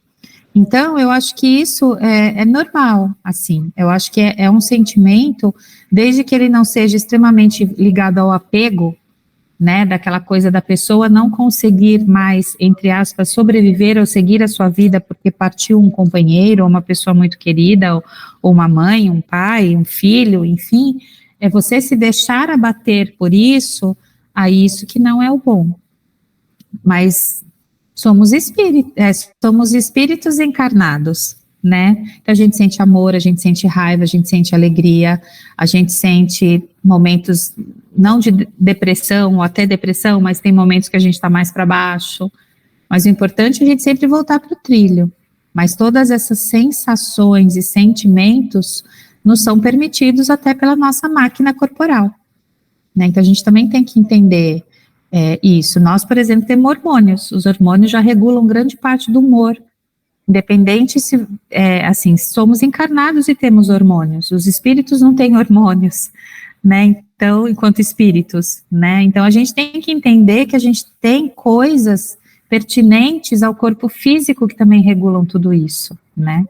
Então, eu acho que isso é normal, assim. Eu acho que é um sentimento, desde que ele não seja extremamente ligado ao apego, né, daquela coisa da pessoa não conseguir mais, entre aspas, sobreviver ou seguir a sua vida porque partiu um companheiro ou uma pessoa muito querida, ou uma mãe, um pai, um filho, enfim, é você se deixar abater por isso, a isso que não é o bom. Mas somos espíritos encarnados, né? Então a gente sente amor, a gente sente raiva, a gente sente alegria, a gente sente momentos não de depressão ou até depressão, mas tem momentos que a gente está mais para baixo. Mas o importante é a gente sempre voltar para o trilho. Mas todas essas sensações e sentimentos nos são permitidos até pela nossa máquina corporal, né? Então a gente também tem que entender isso. Nós, por exemplo, temos hormônios. Os hormônios já regulam grande parte do humor. Independente se, assim, somos encarnados e temos hormônios. Os espíritos não têm hormônios, né? Então, enquanto espíritos, né? Então, a gente tem que entender que a gente tem coisas pertinentes ao corpo físico que também regulam tudo isso, né?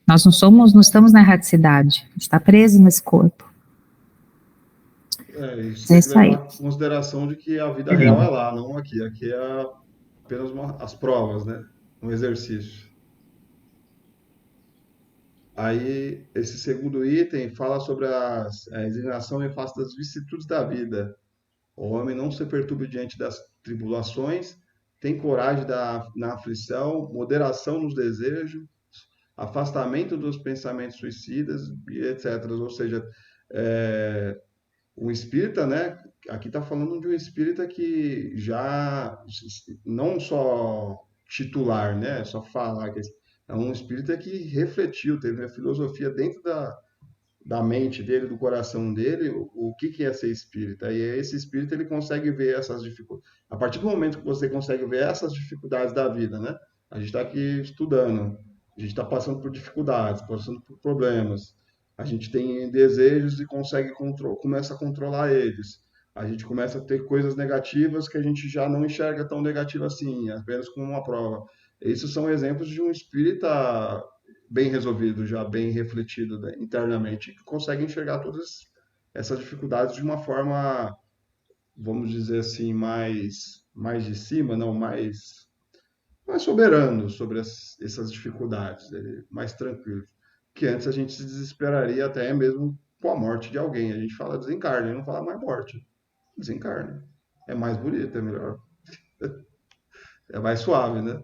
Nós não estamos na erraticidade. A gente está preso nesse corpo. Isso tem que Isso aí. levar em consideração de que a vida real é lá, não aqui. Aqui é apenas as provas, né? Um exercício. Aí, esse segundo item fala sobre a resignação em face das vicissitudes da vida. O homem não se perturbe diante das tribulações, tem coragem na aflição, moderação nos desejos, afastamento dos pensamentos suicidas e etc. Ou seja, o espírita, né? Aqui está falando de um espírita que já não só titular, né? Só falar que é um espírita que refletiu, teve uma filosofia dentro da mente dele, do coração dele, o que é ser espírita. E esse espírita ele consegue ver essas dificuldades. A partir do momento que você consegue ver essas dificuldades da vida, né? A gente está aqui estudando, a gente está passando por dificuldades, passando por problemas. A gente tem desejos e começa a controlar eles. A gente começa a ter coisas negativas que a gente já não enxerga tão negativa assim, apenas como uma prova. Esses são exemplos de um espírita bem resolvido, já bem refletido, né, internamente, que consegue enxergar todas essas dificuldades de uma forma, vamos dizer assim, mais de cima, não mais soberano sobre essas dificuldades, mais tranquilo. Que antes a gente se desesperaria até mesmo com a morte de alguém. A gente fala desencarne, não fala mais morte. Desencarne. É mais bonito, é melhor. É mais suave, né?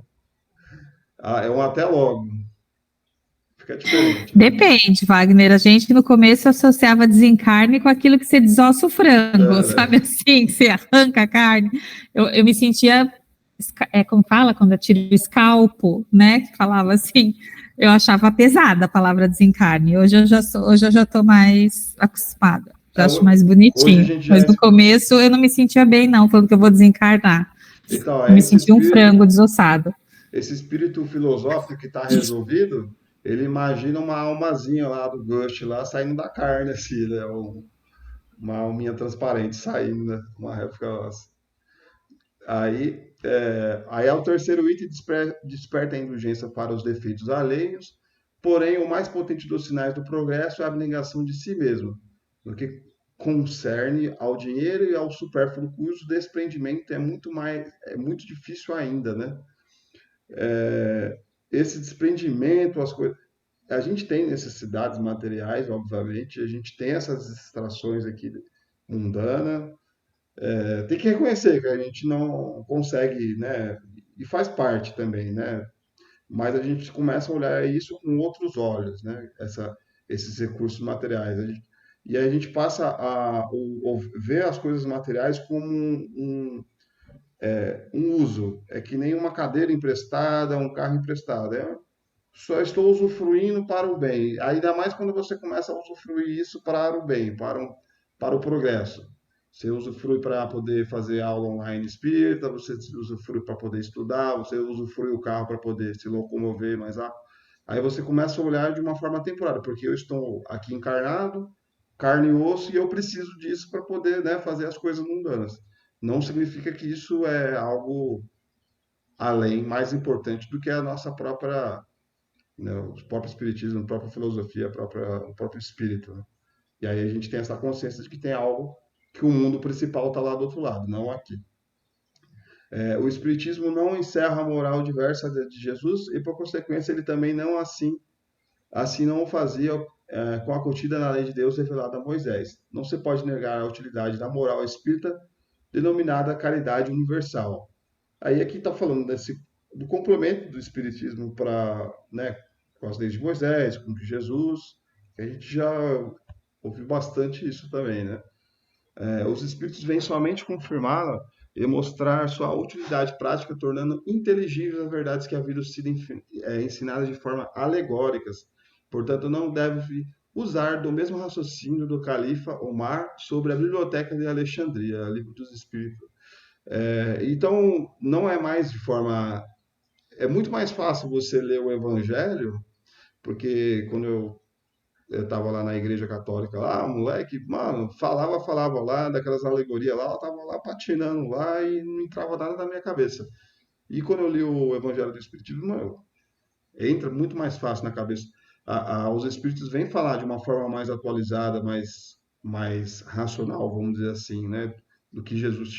É um até logo. Fica diferente, né? Depende, Wagner. A gente no começo associava desencarne com aquilo que você desossa o frango, sabe assim, que você arranca a carne. Eu me sentia, como fala, quando eu tiro o escalpo, né? Que falava assim, eu achava pesada a palavra desencarne. Hoje eu já estou mais acostumada, já acho mais bonitinho. Mas no começo eu não me sentia bem, não, falando que eu vou desencarnar. Então, eu me sentia um frango desossado. Esse espírito filosófico que está resolvido, ele imagina uma almazinha lá do Ghost lá saindo da carne, assim, né? Uma alminha transparente saindo, né? Uma réplica nossa. Aí é o terceiro item, desperta a indulgência para os defeitos alheios, porém o mais potente dos sinais do progresso é a abnegação de si mesmo, no que concerne ao dinheiro e ao supérfluo, cujo desprendimento é muito difícil ainda, né? Esse desprendimento, as coisas. A gente tem necessidades materiais, obviamente, a gente tem essas distrações aqui mundanas. Tem que reconhecer que a gente não consegue, né, e faz parte também, né? Mas a gente começa a olhar isso com outros olhos, né? Esses recursos materiais. E aí a gente passa a ver as coisas materiais como um uso. É que nem uma cadeira emprestada, um carro emprestado. Só estou usufruindo para o bem. Ainda mais quando você começa a usufruir isso para o bem, para o progresso. Você usufrui para poder fazer aula online espírita, você usufrui para poder estudar, você usufrui o carro para poder se locomover mais rápido. Aí você começa a olhar de uma forma temporária, porque eu estou aqui encarnado, carne e osso, e eu preciso disso para poder, né, fazer as coisas mundanas. Não significa que isso é algo além, mais importante do que a nossa própria, né, o próprio espiritismo, a própria filosofia, o próprio espírito, né? E aí a gente tem essa consciência de que tem algo que o mundo principal está lá do outro lado, não aqui. O espiritismo não encerra a moral diversa de Jesus e, por consequência, ele também não assim não o fazia com a contida na lei de Deus revelada a Moisés. Não se pode negar a utilidade da moral espírita denominada caridade universal. Aí aqui está falando do complemento do espiritismo para, né, com as leis de Moisés, com Jesus, que a gente já ouviu bastante isso também, né? Os espíritos vêm somente confirmar e mostrar sua utilidade prática, tornando inteligíveis as verdades que haviam sido ensinadas de forma alegóricas. Portanto, não deve usar do mesmo raciocínio do califa Omar sobre a Biblioteca de Alexandria, Livro dos Espíritos. Então, não é mais de forma. É muito mais fácil você ler o Evangelho, porque quando eu tava lá na igreja católica lá, moleque, mano, falava lá, daquelas alegorias lá, eu tava lá patinando lá e não entrava nada na minha cabeça. E quando eu li o Evangelho do Espiritismo, mano, entra muito mais fácil na cabeça. Os Espíritos vêm falar de uma forma mais atualizada, mais racional, vamos dizer assim, né? Do que Jesus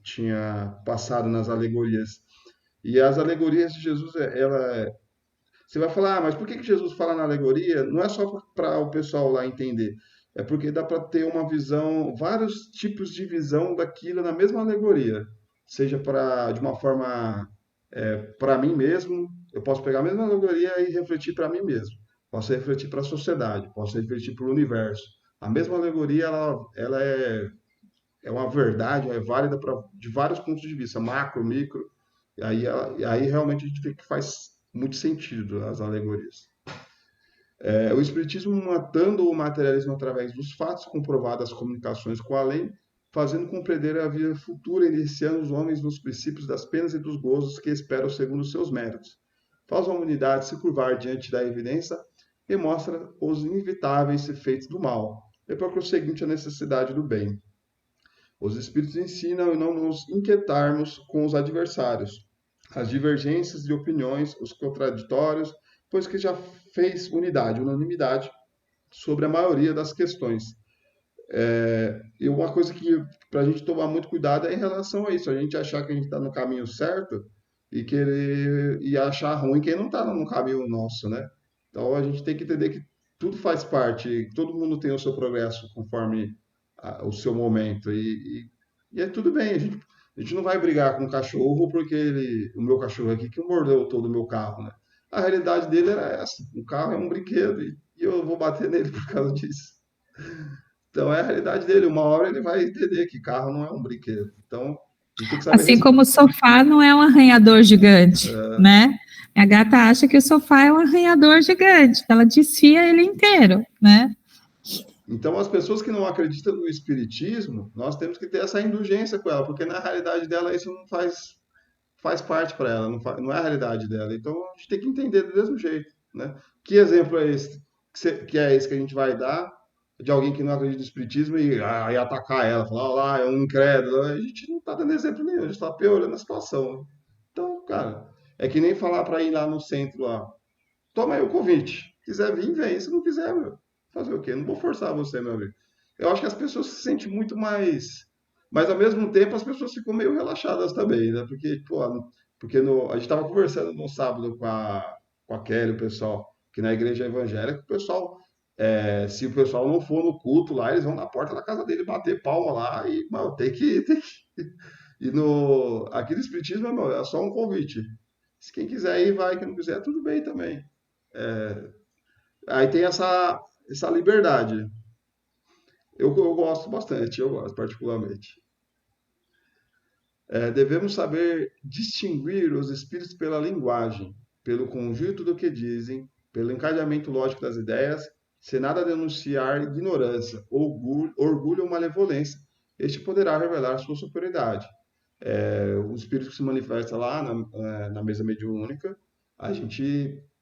tinha passado nas alegorias. E as alegorias de Jesus, você vai falar, mas por que Jesus fala na alegoria? Não é só para o pessoal lá entender. É porque dá para ter uma visão, vários tipos de visão daquilo na mesma alegoria. Seja de uma forma para mim mesmo, eu posso pegar a mesma alegoria e refletir para mim mesmo. Posso refletir para a sociedade, posso refletir para o universo. A mesma alegoria, ela é uma verdade, é válida de vários pontos de vista, macro, micro. E aí realmente a gente vê que faz muito sentido as alegorias. O Espiritismo matando o materialismo através dos fatos, comprovando as comunicações com a lei, fazendo compreender a vida futura, iniciando os homens nos princípios das penas e dos gozos que esperam segundo os seus méritos. Faz a humanidade se curvar diante da evidência e mostra os inevitáveis efeitos do mal, e para o seguinte a necessidade do bem. Os Espíritos ensinam a não nos inquietarmos com os adversários, as divergências de opiniões, os contraditórios, pois que já fez unanimidade sobre a maioria das questões. E uma coisa que para a gente tomar muito cuidado é em relação a isso, a gente achar que a gente está no caminho certo e achar ruim quem não está no caminho nosso, né? Então a gente tem que entender que tudo faz parte, todo mundo tem o seu progresso conforme o seu momento e é tudo bem. A gente não vai brigar com o cachorro porque o meu cachorro aqui que mordeu todo o meu carro, né? A realidade dele era essa, o carro é um brinquedo e eu vou bater nele por causa disso. Então é a realidade dele. Uma hora ele vai entender que carro não é um brinquedo. Então a gente tem que saber Assim como o sofá não é um arranhador gigante, né? A gata acha que o sofá é um arranhador gigante, ela desfia ele inteiro, né? Então, as pessoas que não acreditam no espiritismo, nós temos que ter essa indulgência com ela, porque na realidade dela isso não faz parte para ela, não é a realidade dela. Então, a gente tem que entender do mesmo jeito, né? Que exemplo é esse? Que é esse que a gente vai dar de alguém que não acredita no espiritismo e atacar ela, falar, ó lá, é um incrédulo. A gente não está dando exemplo nenhum, a gente está piorando a situação. Então, cara, é que nem falar para ir lá no centro lá, toma aí o convite. Quiser vir, vem. Se não quiser, meu, fazer o quê? Não vou forçar você, meu amigo. Eu acho que as pessoas se sentem muito mais. Mas ao mesmo tempo as pessoas ficam meio relaxadas também, né? Porque a gente estava conversando no sábado com a Kelly, o pessoal, que na igreja evangélica, o pessoal, se o pessoal não for no culto lá, eles vão na porta da casa dele bater palma lá e, mano, tem que ir. E aqui no Espiritismo, meu, é só um convite. Se quem quiser ir, vai. Quem não quiser, tudo bem também. Aí tem essa liberdade. Eu gosto bastante, eu gosto particularmente. Devemos saber distinguir os espíritos pela linguagem, pelo conjunto do que dizem, pelo encadeamento lógico das ideias, sem nada denunciar ignorância, orgulho ou malevolência. Este poderá revelar sua superioridade. O espírito que se manifesta lá na mesa mediúnica,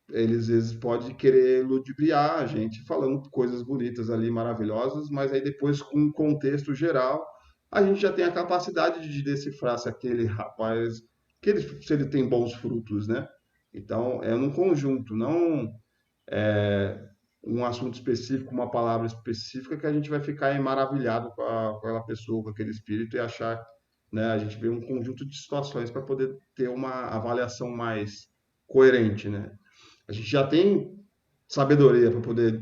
eles às vezes pode querer ludibriar a gente, falando coisas bonitas ali, maravilhosas, mas aí depois, com um contexto geral, a gente já tem a capacidade de decifrar se aquele rapaz, se ele tem bons frutos, né? Então, é num conjunto, não um assunto específico, uma palavra específica, que a gente vai ficar maravilhado com aquela pessoa, com aquele espírito e achar, né? A gente vê um conjunto de situações para poder ter uma avaliação mais coerente, né? A gente já tem sabedoria para poder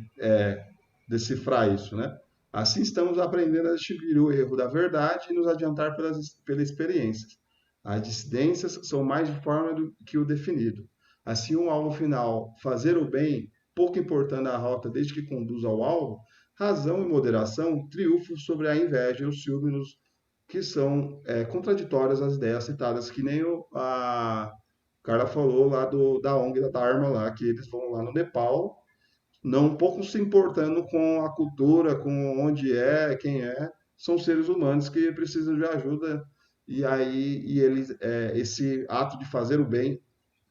decifrar isso, né? Assim estamos aprendendo a distinguir o erro da verdade e nos adiantar pela experiência. As dissidências são mais de forma do que o definido. Assim, o alvo final, fazer o bem, pouco importando a rota desde que conduz ao alvo, razão e moderação triunfam sobre a inveja e o ciúme, que são contraditórias às ideias citadas, que nem a Carla falou lá da ONG da Dharma, lá, que eles vão lá no Nepal, não um pouco se importando com a cultura, com onde quem são seres humanos que precisam de ajuda, e eles, esse ato de fazer o bem,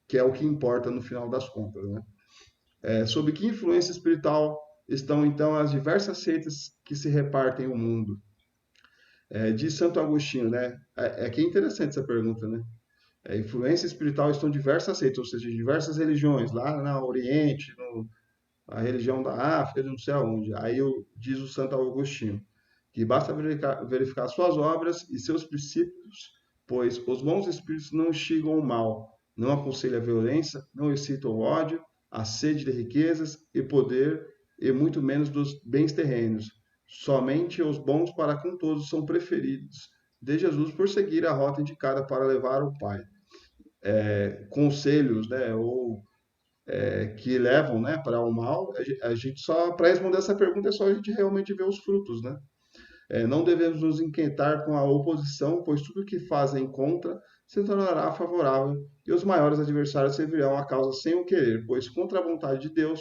que é o que importa no final das contas, né? Sob que influência espiritual estão, então, as diversas seitas que se repartem o mundo? Diz Santo Agostinho, né? Que é interessante essa pergunta, né? Influência espiritual estão diversas seitas, ou seja, diversas religiões, lá no Oriente, a religião da África, de não sei aonde. Aí diz o Santo Agostinho, que basta verificar suas obras e seus princípios, pois os bons espíritos não instigam o mal, não aconselham a violência, não excitam o ódio, a sede de riquezas e poder, e muito menos dos bens terrenos. Somente os bons para com todos são preferidos de Jesus por seguir a rota indicada para levar ao Pai. Conselhos, né, ou que levam, né, para o mal, a gente só, para responder essa pergunta, é só a gente realmente ver os frutos, né? Não devemos nos inquietar com a oposição, pois tudo que fazem contra se tornará favorável, e os maiores adversários servirão à causa sem o querer, pois contra a vontade de Deus,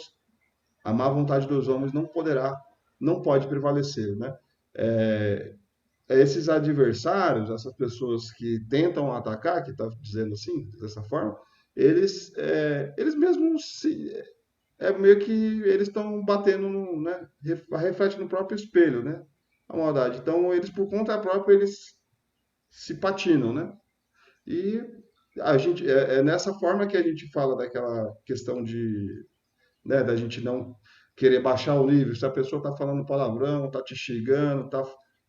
a má vontade dos homens não pode prevalecer, né? Esses adversários, essas pessoas que tentam atacar, que está dizendo assim, dessa forma, eles mesmos meio que eles estão batendo né, reflete no próprio espelho, né? A maldade. Então, eles por conta própria eles se patinam, né? E a gente é nessa forma que a gente fala daquela questão de, né, da gente não querer baixar o nível. Se a pessoa está falando palavrão, está te xingando,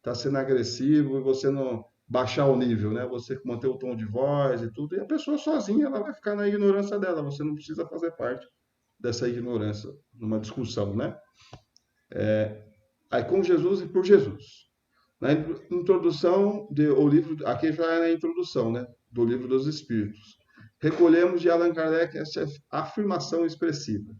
tá sendo agressivo, e você não baixar o nível, né? Você manter o tom de voz e tudo, e a pessoa sozinha ela vai ficar na ignorância dela. Você não precisa fazer parte dessa ignorância numa discussão, né? Aí com Jesus e por Jesus. Na introdução do livro, aqui já é a introdução, né, do livro dos Espíritos. Recolhemos de Allan Kardec essa afirmação expressiva.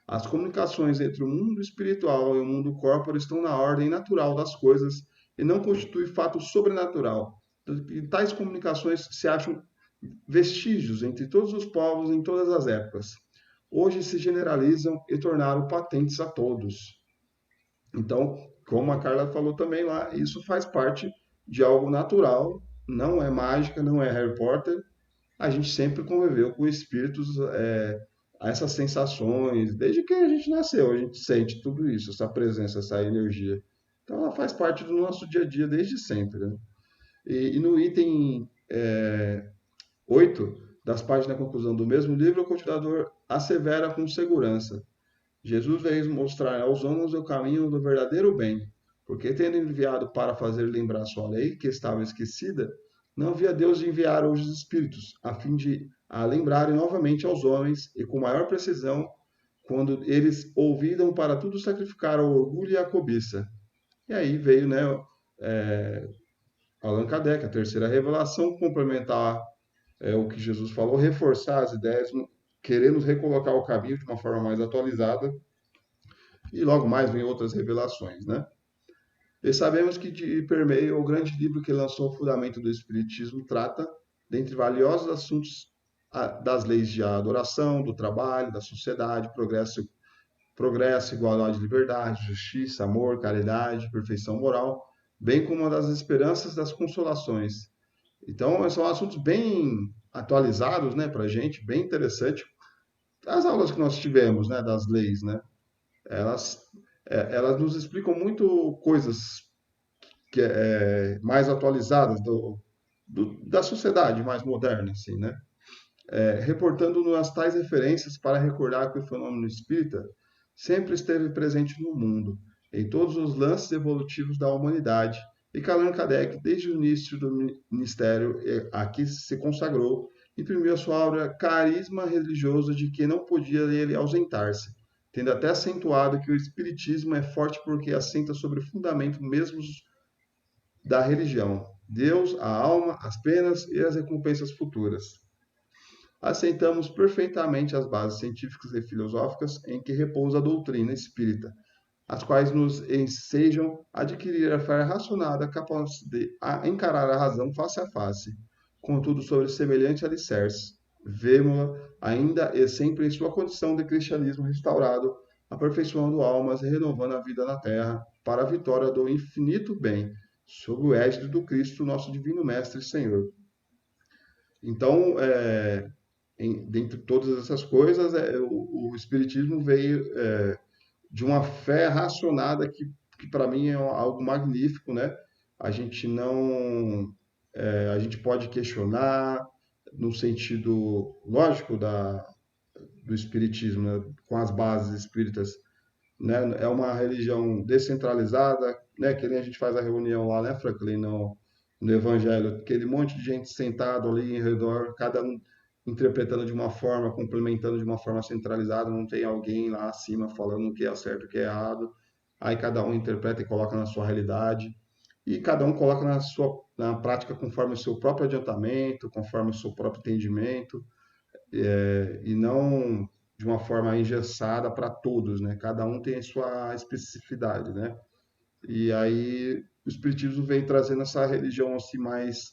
As comunicações entre o mundo espiritual e o mundo corpóreo estão na ordem natural das coisas e não constituem fato sobrenatural. Em tais comunicações se acham vestígios entre todos os povos em todas as épocas. Hoje se generalizam e tornaram patentes a todos. Então, como a Carla falou também lá, isso faz parte de algo natural, não é mágica, não é Harry Potter. A gente sempre conviveu com espíritos, essas sensações, desde que a gente nasceu, a gente sente tudo isso, essa presença, essa energia. Então, ela faz parte do nosso dia a dia desde sempre, né? E no item 8 das páginas da conclusão do mesmo livro, o continuador assevera com segurança: Jesus veio mostrar aos homens o caminho do verdadeiro bem, porque tendo enviado para fazer lembrar sua lei, que estava esquecida, não havia Deus de enviar hoje os Espíritos, a fim de a lembrarem novamente aos homens, e com maior precisão, quando eles ouvidam para tudo sacrificar o orgulho e a cobiça. E aí veio, né, Allan Kardec, a terceira revelação, complementar o que Jesus falou, reforçar as ideias, querer nos recolocar o caminho de uma forma mais atualizada, e logo mais vem outras revelações, né? E sabemos que de permeio o grande livro que lançou o fundamento do Espiritismo trata, dentre valiosos assuntos, das leis de adoração, do trabalho, da sociedade, progresso, igualdade, liberdade, justiça, amor, caridade, perfeição moral, bem como das esperanças, das consolações. Então, são assuntos bem atualizados, né, para a gente, bem interessante. As aulas que nós tivemos, né, das leis, né, elas, elas nos explicam muito coisas que mais atualizadas da sociedade mais moderna, assim, né? Reportando as tais referências para recordar que o fenômeno espírita sempre esteve presente no mundo, em todos os lances evolutivos da humanidade, e que Allan Kardec, desde o início do ministério a que se consagrou, imprimiu a sua aura carisma religioso de que não podia ele ausentar-se, tendo até acentuado que o espiritismo é forte porque assenta sobre o fundamento mesmo da religião, Deus, a alma, as penas e as recompensas futuras. Aceitamos perfeitamente as bases científicas e filosóficas em que repousa a doutrina espírita, as quais nos ensejam a adquirir a fé racionada capaz de encarar a razão face a face. Contudo, sobre semelhante alicerce, vemo-la ainda e sempre em sua condição de cristianismo restaurado, aperfeiçoando almas e renovando a vida na terra, para a vitória do infinito bem, sob o égide do Cristo, nosso divino Mestre e Senhor. Então, dentre todas essas coisas, o Espiritismo veio de uma fé racionada que para mim é algo magnífico, né? A gente não, a gente pode questionar no sentido lógico do Espiritismo, né? Com as bases espíritas, né? É uma religião descentralizada, né? Que nem a gente faz a reunião lá, né, Franklin, no Evangelho, aquele monte de gente sentado ali em redor, cada um interpretando de uma forma, complementando de uma forma centralizada, não tem alguém lá acima falando o que é certo e o que é errado. Aí cada um interpreta e coloca na sua realidade, e cada um coloca na prática conforme o seu próprio adiantamento, conforme o seu próprio entendimento, e não de uma forma engessada para todos, né? Cada um tem a sua especificidade, né? E aí o Espiritismo vem trazendo essa religião assim mais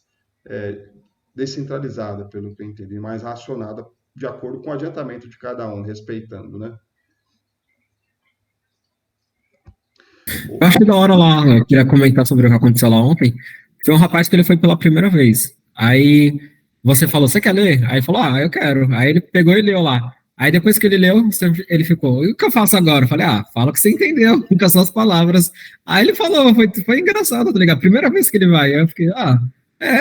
descentralizada, pelo que eu entendi, mais racionada, de acordo com o adiantamento de cada um, respeitando, né? Eu achei da hora lá, eu queria comentar sobre o que aconteceu lá ontem. Foi um rapaz que ele foi pela primeira vez. Aí você falou, você quer ler? Aí ele falou, eu quero. Aí ele pegou e leu lá. Aí depois que ele leu, ele ficou, e o que eu faço agora? Eu falei, fala o que você entendeu, com as suas palavras. Aí ele falou, foi engraçado, tá ligado? Primeira vez que ele vai. Aí eu fiquei,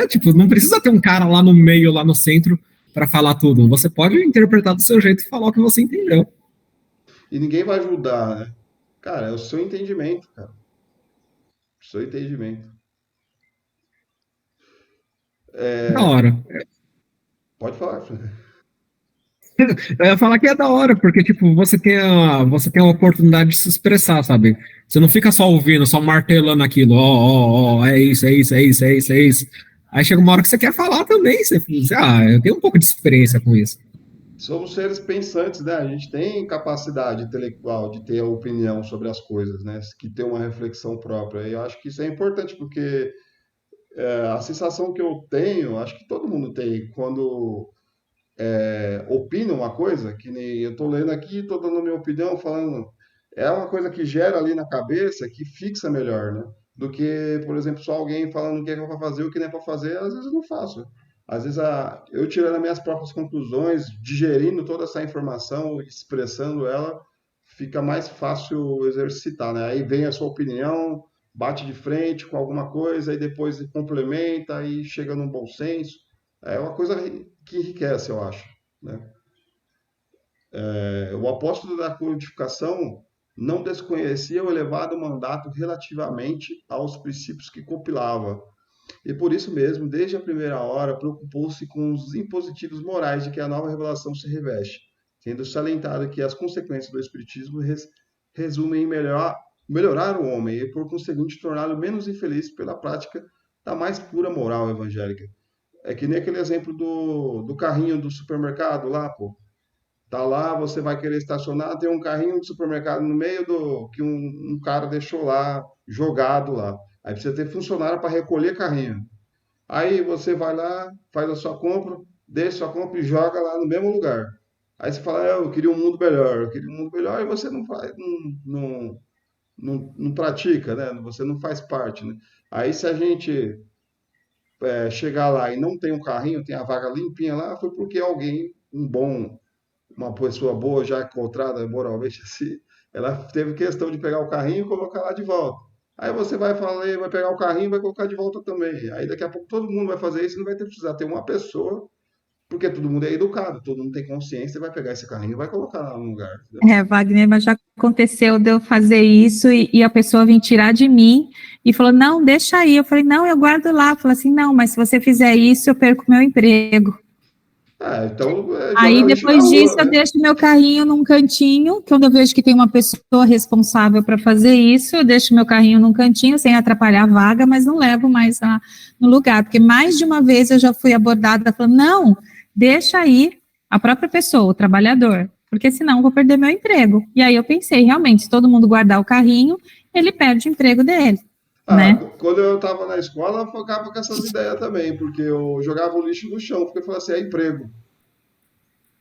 tipo, não precisa ter um cara lá no meio, lá no centro, para falar tudo. Você pode interpretar do seu jeito e falar o que você entendeu. E ninguém vai ajudar, né? Cara, é o seu entendimento, cara. O seu entendimento. Da hora. Pode falar, Fran. Eu ia falar que é da hora, porque, tipo, você tem a oportunidade de se expressar, sabe? Você não fica só ouvindo, só martelando aquilo, é isso, é isso, é isso, é isso, é isso. Aí chega uma hora que você quer falar também, você diz, eu tenho um pouco de experiência com isso. Somos seres pensantes, né? A gente tem capacidade intelectual de ter a opinião sobre as coisas, né? Que ter uma reflexão própria. E eu acho que isso é importante, porque a sensação que eu tenho, acho que todo mundo tem, quando opina uma coisa, que nem eu estou lendo aqui, estou dando minha opinião, falando, é uma coisa que gera ali na cabeça, que fixa melhor, né? Do que, por exemplo, só alguém falando o que é para fazer, o que não é para fazer, às vezes eu não faço. Às vezes eu tirando as minhas próprias conclusões, digerindo toda essa informação, expressando ela, fica mais fácil exercitar, né? Aí vem a sua opinião, bate de frente com alguma coisa, e depois complementa, e chega num bom senso. É uma coisa que enriquece, eu acho, né? O apóstolo da codificação não desconhecia o elevado mandato relativamente aos princípios que compilava, e por isso mesmo, desde a primeira hora, preocupou-se com os impositivos morais de que a nova revelação se reveste, tendo salientado que as consequências do Espiritismo resumem em melhorar o homem e, por conseguinte, torná-lo menos infeliz pela prática da mais pura moral evangélica. É que nem aquele exemplo do carrinho do supermercado lá, pô. Tá lá, você vai querer estacionar, tem um carrinho de supermercado no meio do que um cara deixou lá, jogado lá. Aí precisa ter funcionário para recolher carrinho. Aí você vai lá, faz a sua compra, deixa a sua compra e joga lá no mesmo lugar. Aí você fala, eu queria um mundo melhor, eu queria um mundo melhor, e você não faz, não pratica, né? Você não faz parte, né? Aí se a gente chegar lá e não tem um carrinho, tem a vaga limpinha lá, foi porque alguém, uma pessoa boa, já encontrada moralmente assim, ela teve questão de pegar o carrinho e colocar lá de volta. Aí você vai falar, vai pegar o carrinho e vai colocar de volta também. Aí daqui a pouco todo mundo vai fazer isso e não vai precisar ter uma pessoa, porque todo mundo é educado, todo mundo tem consciência e vai pegar esse carrinho e vai colocar lá no lugar. Entendeu? Wagner, mas já aconteceu de eu fazer isso e a pessoa vir tirar de mim e falou, não, deixa aí. Eu falei, não, eu guardo lá. Falei assim, não, mas se você fizer isso, eu perco meu emprego. Então Aí, joga lixo na depois disso, rua, eu né? deixo meu carrinho num cantinho, que eu vejo que tem uma pessoa responsável para fazer isso, eu deixo meu carrinho num cantinho, sem atrapalhar a vaga, mas não levo mais no lugar, porque mais de uma vez eu já fui abordada falando, não, deixa aí a própria pessoa, o trabalhador, porque senão eu vou perder meu emprego. E aí eu pensei, realmente, se todo mundo guardar o carrinho, ele perde o emprego dele, né? Quando eu estava na escola, eu ficava com essas ideias também, porque eu jogava o lixo no chão, porque eu falei assim, é emprego.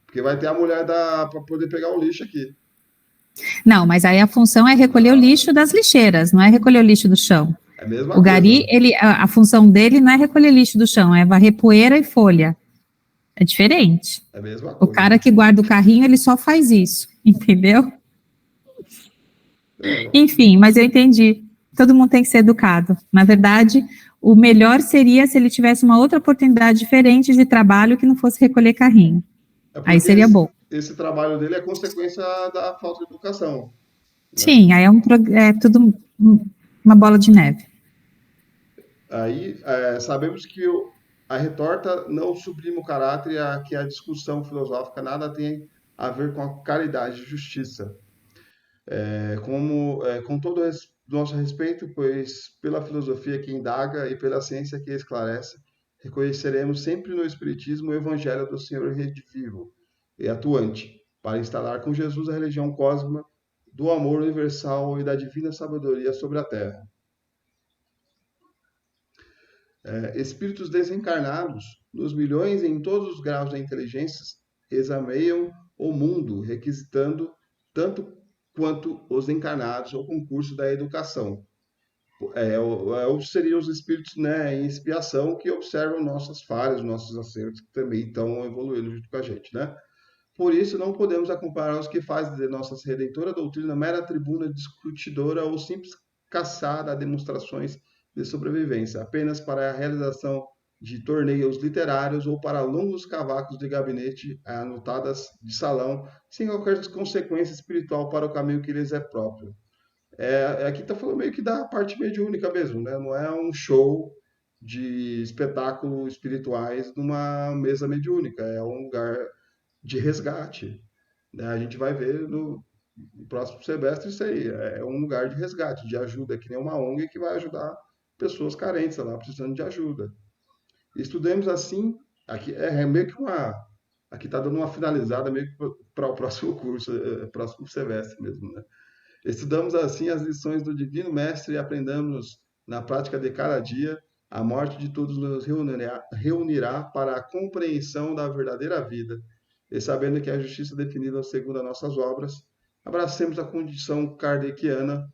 Porque vai ter a mulher para poder pegar o lixo aqui. Não, mas aí a função é recolher o lixo das lixeiras, não é recolher o lixo do chão. É a mesma O coisa. gari, a função dele não é recolher lixo do chão, é varrer poeira e folha. É diferente. É a mesma O coisa. cara que guarda o carrinho, ele só faz isso, entendeu? É, Enfim, mas eu entendi. Todo mundo tem que ser educado. Na verdade, o melhor seria se ele tivesse uma outra oportunidade diferente de trabalho que não fosse recolher carrinho. Aí porque seria bom. esse trabalho dele é consequência da falta de educação, né? Sim, aí é tudo uma bola de neve. Aí sabemos que a retorta não sublima o caráter e que a discussão filosófica nada tem a ver com a caridade e justiça. Com todo nosso respeito, pois pela filosofia que indaga e pela ciência que esclarece, reconheceremos sempre no Espiritismo o Evangelho do Senhor redivivo e atuante, para instalar com Jesus a religião cósmica do amor universal e da divina sabedoria sobre a Terra. Espíritos desencarnados, nos milhões e em todos os graus da inteligência, exameiam o mundo, requisitando tanto quanto os encarnados o concurso da educação. Seriam os espíritos, né, em expiação que observam nossas falhas, nossos acertos, que também estão evoluindo junto com a gente, né? Por isso, não podemos acompanhar os que fazem de nossa redentora doutrina mera tribuna discutidora ou simples caçada a demonstrações de sobrevivência, apenas para a realização de torneios literários ou para longos cavacos de gabinete anotadas de salão, sem qualquer consequência espiritual para o caminho que lhes é próprio. Aqui está falando meio que da parte mediúnica mesmo, né? Não é um show de espetáculos espirituais numa mesa mediúnica, é um lugar de resgate, né? A gente vai ver no próximo semestre isso aí. É um lugar de resgate, de ajuda, que nem uma ONG que vai ajudar pessoas carentes lá, precisando de ajuda. Estudemos assim, aqui é meio que uma. Aqui está dando uma finalizada meio que para o próximo curso, próximo semestre mesmo, né? Estudamos assim as lições do Divino Mestre e aprendamos na prática de cada dia. A morte de todos nos reunirá para a compreensão da verdadeira vida. E sabendo que a justiça é definida segundo as nossas obras, abracemos a condição kardeciana,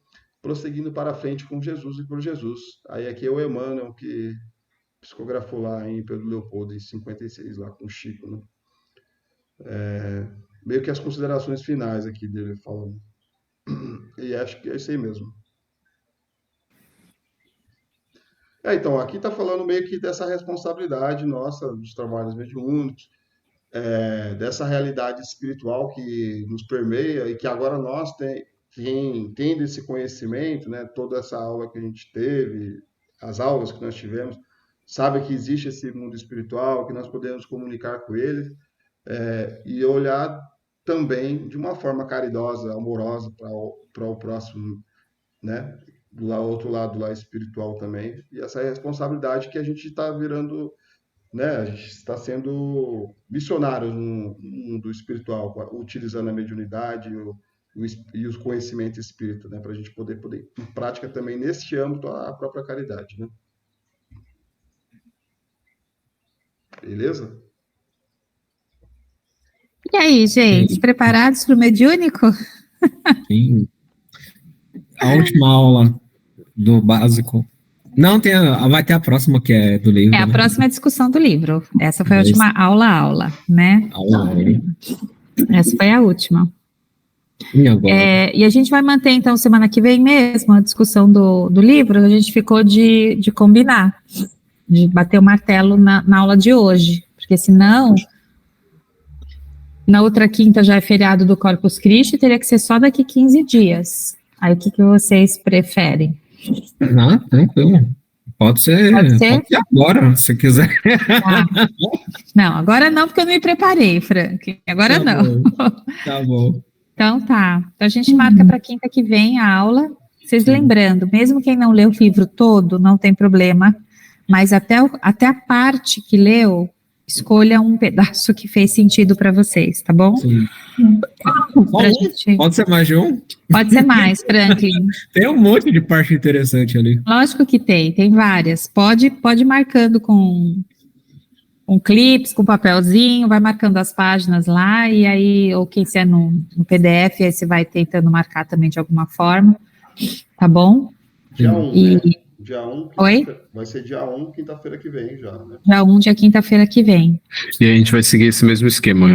prosseguindo para a frente com Jesus e por Jesus. Aí aqui é o Emmanuel que psicografou lá em Pedro Leopoldo, em 56, lá com o Chico, né? Meio que as considerações finais aqui dele falando. E acho que é isso aí mesmo. Então, aqui está falando meio que dessa responsabilidade nossa, dos trabalhos mediúnicos, dessa realidade espiritual que nos permeia e que agora nós quem tem desse conhecimento, né, toda essa aula que a gente teve, as aulas que nós tivemos, sabe que existe esse mundo espiritual, que nós podemos comunicar com ele e olhar também de uma forma caridosa, amorosa para o próximo, né? outro lado lá espiritual também, e essa responsabilidade que a gente está virando, né? A gente está sendo missionário no mundo espiritual, utilizando a mediunidade e os conhecimentos espírita, né? Para a gente poder em prática também neste âmbito a própria caridade, né? Beleza? E aí, gente, preparados para o mediúnico? Sim. A última aula do básico. Não, vai ter a próxima, que é do livro. É a próxima discussão do livro. Essa foi a última aula, né? Essa foi a última. E agora? E a gente vai manter, então, semana que vem mesmo, a discussão do livro. A gente ficou de combinar, de bater o martelo na aula de hoje, porque senão, na outra quinta já é feriado do Corpus Christi, teria que ser só daqui 15 dias. Aí, o que vocês preferem? Não, tranquilo. Pode ser agora, se quiser. Ah. Não, agora não, porque eu não me preparei, Frank. Agora Tá não. bom. Tá bom. Então tá. Então a gente marca para quinta que vem a aula. Vocês lembrando, mesmo quem não leu o livro todo, não tem problema, mas até a parte que leu, escolha um pedaço que fez sentido para vocês, tá bom? Sim. Gente... Pode ser mais de um? Pode ser mais, Franklin. Tem um monte de parte interessante ali. Lógico que tem várias. Pode ir marcando com clips, com papelzinho, vai marcando as páginas lá, e aí, ou quem quiser no PDF, aí você vai tentando marcar também de alguma forma, tá bom? Dia 1, né? Dia 1, Oi? Vai ser dia 1, quinta-feira que vem já, né? Dia 1, dia quinta-feira que vem. E a gente vai seguir esse mesmo esquema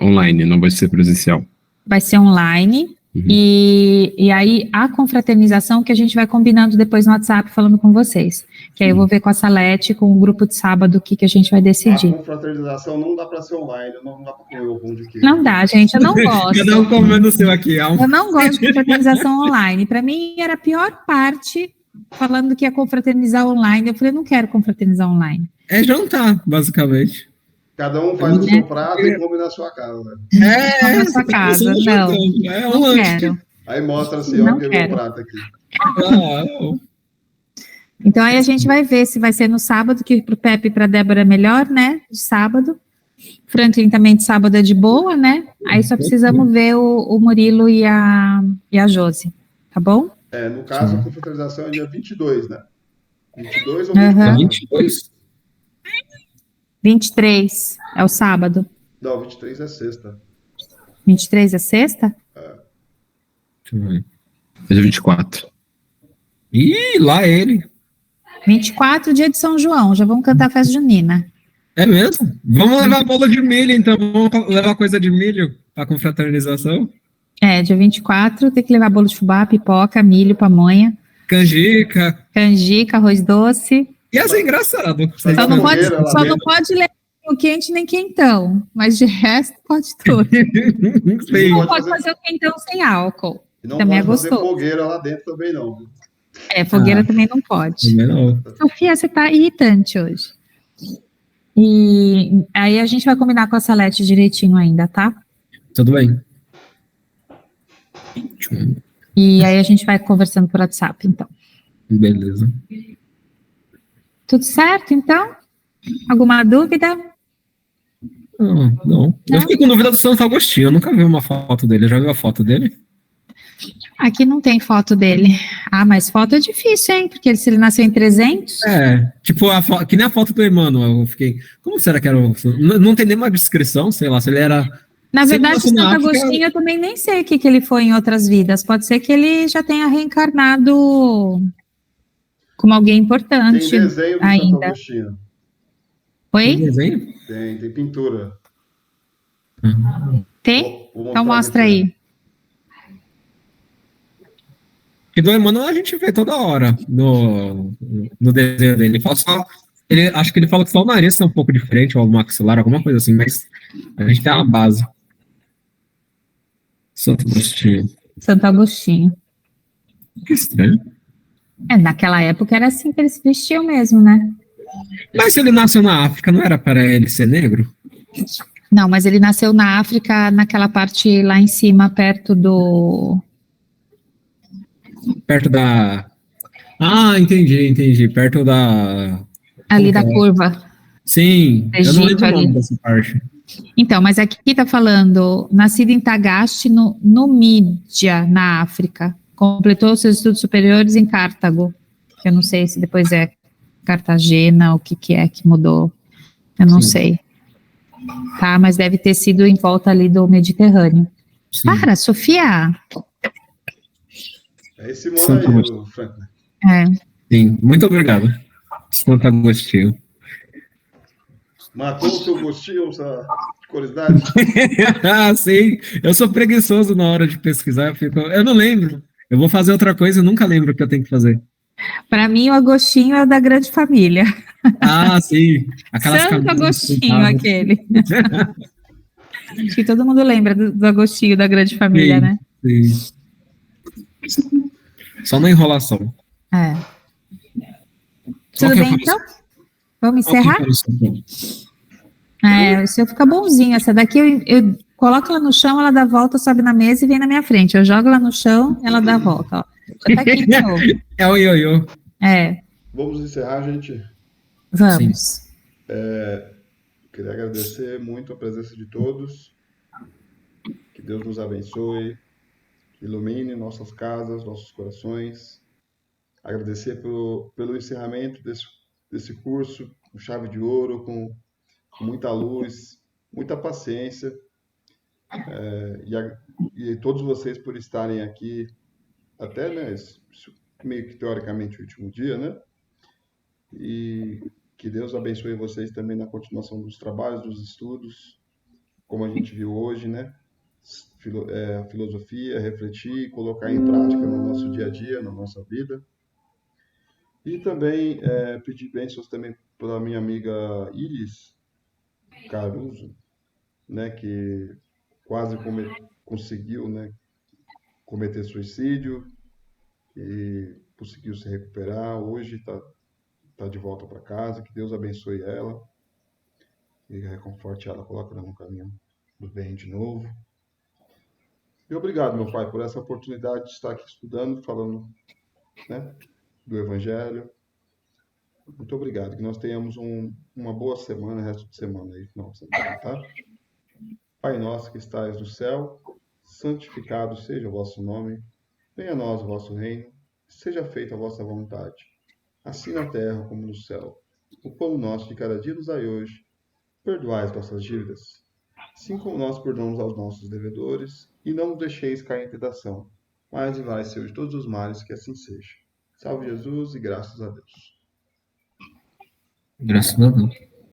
online, não vai ser presencial. Vai ser online, e aí a confraternização que a gente vai combinando depois no WhatsApp, falando com vocês. Que aí eu vou ver com a Salete, com o grupo de sábado, o que a gente vai decidir. A confraternização não dá para ser online, não dá para comer o pão de queijo. Não dá, gente, eu não gosto. Cada um comendo o seu aqui. Eu não gosto de confraternização online. Para mim, era a pior parte, falando que ia confraternizar online. Eu falei, não quero confraternizar online. É jantar, basicamente. Cada um faz o seu prato e come na sua casa. Come na sua casa, não quero. Aí mostra assim, ó, que é meu prato aqui. Então aí a gente vai ver se vai ser no sábado, que pro Pepe e pra Débora é melhor, né? De sábado. Franklin também de sábado é de boa, né? Aí só precisamos ver o Murilo e a Josi, tá bom? No caso, a confraternização é dia 22, né? 22 ou 24? 22? 23 é o sábado. Não, 23 é sexta. 23 é sexta? Deixa eu ver. É dia 24. Ih, lá ele. 24, dia de São João. Já vamos cantar a festa junina. É mesmo? Vamos levar bolo de milho, então. Vamos levar coisa de milho para confraternização? Dia 24, tem que levar bolo de fubá, pipoca, milho, pamonha. Canjica, arroz doce. Ia ser engraçado. Só não pode levar o quente nem quentão, mas de resto pode tudo. Não pode fazer o quentão sem álcool. E não também pode é fazer gostoso. fogueira lá dentro também não. Fogueira também não pode. Também não. Sofia, você tá irritante hoje. E aí a gente vai combinar com a Salete direitinho ainda, tá? Tudo bem. E aí a gente vai conversando por WhatsApp, então. Beleza. Tudo certo, então? Alguma dúvida? Não. Eu fiquei com dúvida do Santo Agostinho. Eu nunca vi uma foto dele. Já viu a foto dele? Aqui não tem foto dele. Mas foto é difícil, hein? Porque se ele nasceu em 300... Tipo, que nem a foto do Emmanuel. Eu fiquei, como será que era? Não tem nenhuma descrição, sei lá, se ele era... Na verdade, o Santo Agostinho, eu também nem sei o que ele foi em outras vidas. Pode ser que ele já tenha reencarnado como alguém importante. Tem desenho do ainda. Santo Agostinho. Oi? Tem desenho? Tem pintura. Tem? Então mostra aí. E do Emmanuel a gente vê toda hora no desenho dele. Acho que ele fala que só o nariz tá um pouco diferente, ou o maxilar, alguma coisa assim, mas a gente tem uma base. Santo Agostinho. Santo Agostinho. Que estranho. Naquela época era assim que eles vestiam mesmo, né? Mas se ele nasceu na África, não era para ele ser negro? Não, mas ele nasceu na África, naquela parte lá em cima, perto da... Ah, entendi. Perto da. Ali Como que da é? curva. Sim, eu não Egito lembro o nome ali. dessa parte. Então, mas aqui está falando, nascido em Tagaste, no Numídia, na África. Completou seus estudos superiores em Cartago. Eu não sei se depois é Cartagena, o que é que mudou. Eu não Sim, sei. Tá, mas deve ter sido em volta ali do Mediterrâneo. sim. Para, Sofia. É esse mora Santo aí, Agostinho. o Franklin. É. Sim, muito obrigado. Santo Agostinho. Matou o seu gostinho, essa curiosidade? Ah, sim. Eu sou preguiçoso na hora de pesquisar. Eu não lembro. Eu vou fazer outra coisa e nunca lembro o que eu tenho que fazer. Para mim, o Agostinho é o da grande família. Ah, sim. Aquelas Santo camisas Agostinho, pintadas. aquele. Acho que todo mundo lembra do Agostinho da grande família, Sim, né? sim. Só na enrolação. É. Qual Tudo que é bem, então? Vamos qual que encerrar? é o seu ponto? É, o seu fica bonzinho. Essa daqui eu coloco ela no chão, ela dá a volta, sobe na mesa e vem na minha frente. Eu jogo ela no chão, ela dá a volta. Ó. Já tá aqui de novo. É o ioiô. É, Vamos encerrar, gente. Sim. vamos. Queria agradecer muito a presença de todos. Que Deus nos abençoe, que ilumine nossas casas, nossos corações. Agradecer pelo encerramento desse curso, com chave de ouro, com muita luz, muita paciência. E todos vocês por estarem aqui até, né, meio que teoricamente o último dia, né? E que Deus abençoe vocês também na continuação dos trabalhos, dos estudos, como a gente viu hoje, né? A filosofia, refletir, colocar em prática no nosso dia a dia, na nossa vida. E também pedir bênçãos também para a minha amiga Iris Caruso, né? Que quase conseguiu, né? Cometer suicídio e conseguiu se recuperar. Hoje está de volta para casa. Que Deus abençoe ela e reconforte ela, coloque ela no caminho do bem de novo. E obrigado, meu pai, por essa oportunidade de estar aqui estudando, falando, né, do Evangelho. Muito obrigado. Que nós tenhamos uma boa semana, resto de semana aí, final de semana, tá? Pai nosso que estais no céu, santificado seja o vosso nome. Venha a nós o vosso reino. Seja feita a vossa vontade, assim na terra como no céu. O pão nosso de cada dia nos dai hoje. Perdoai as nossas dívidas, assim como nós perdoamos aos nossos devedores, e não nos deixeis cair em tentação, mas livrai-nos de todos os males, que assim seja. Salve Jesus e graças a Deus. Graças a Deus.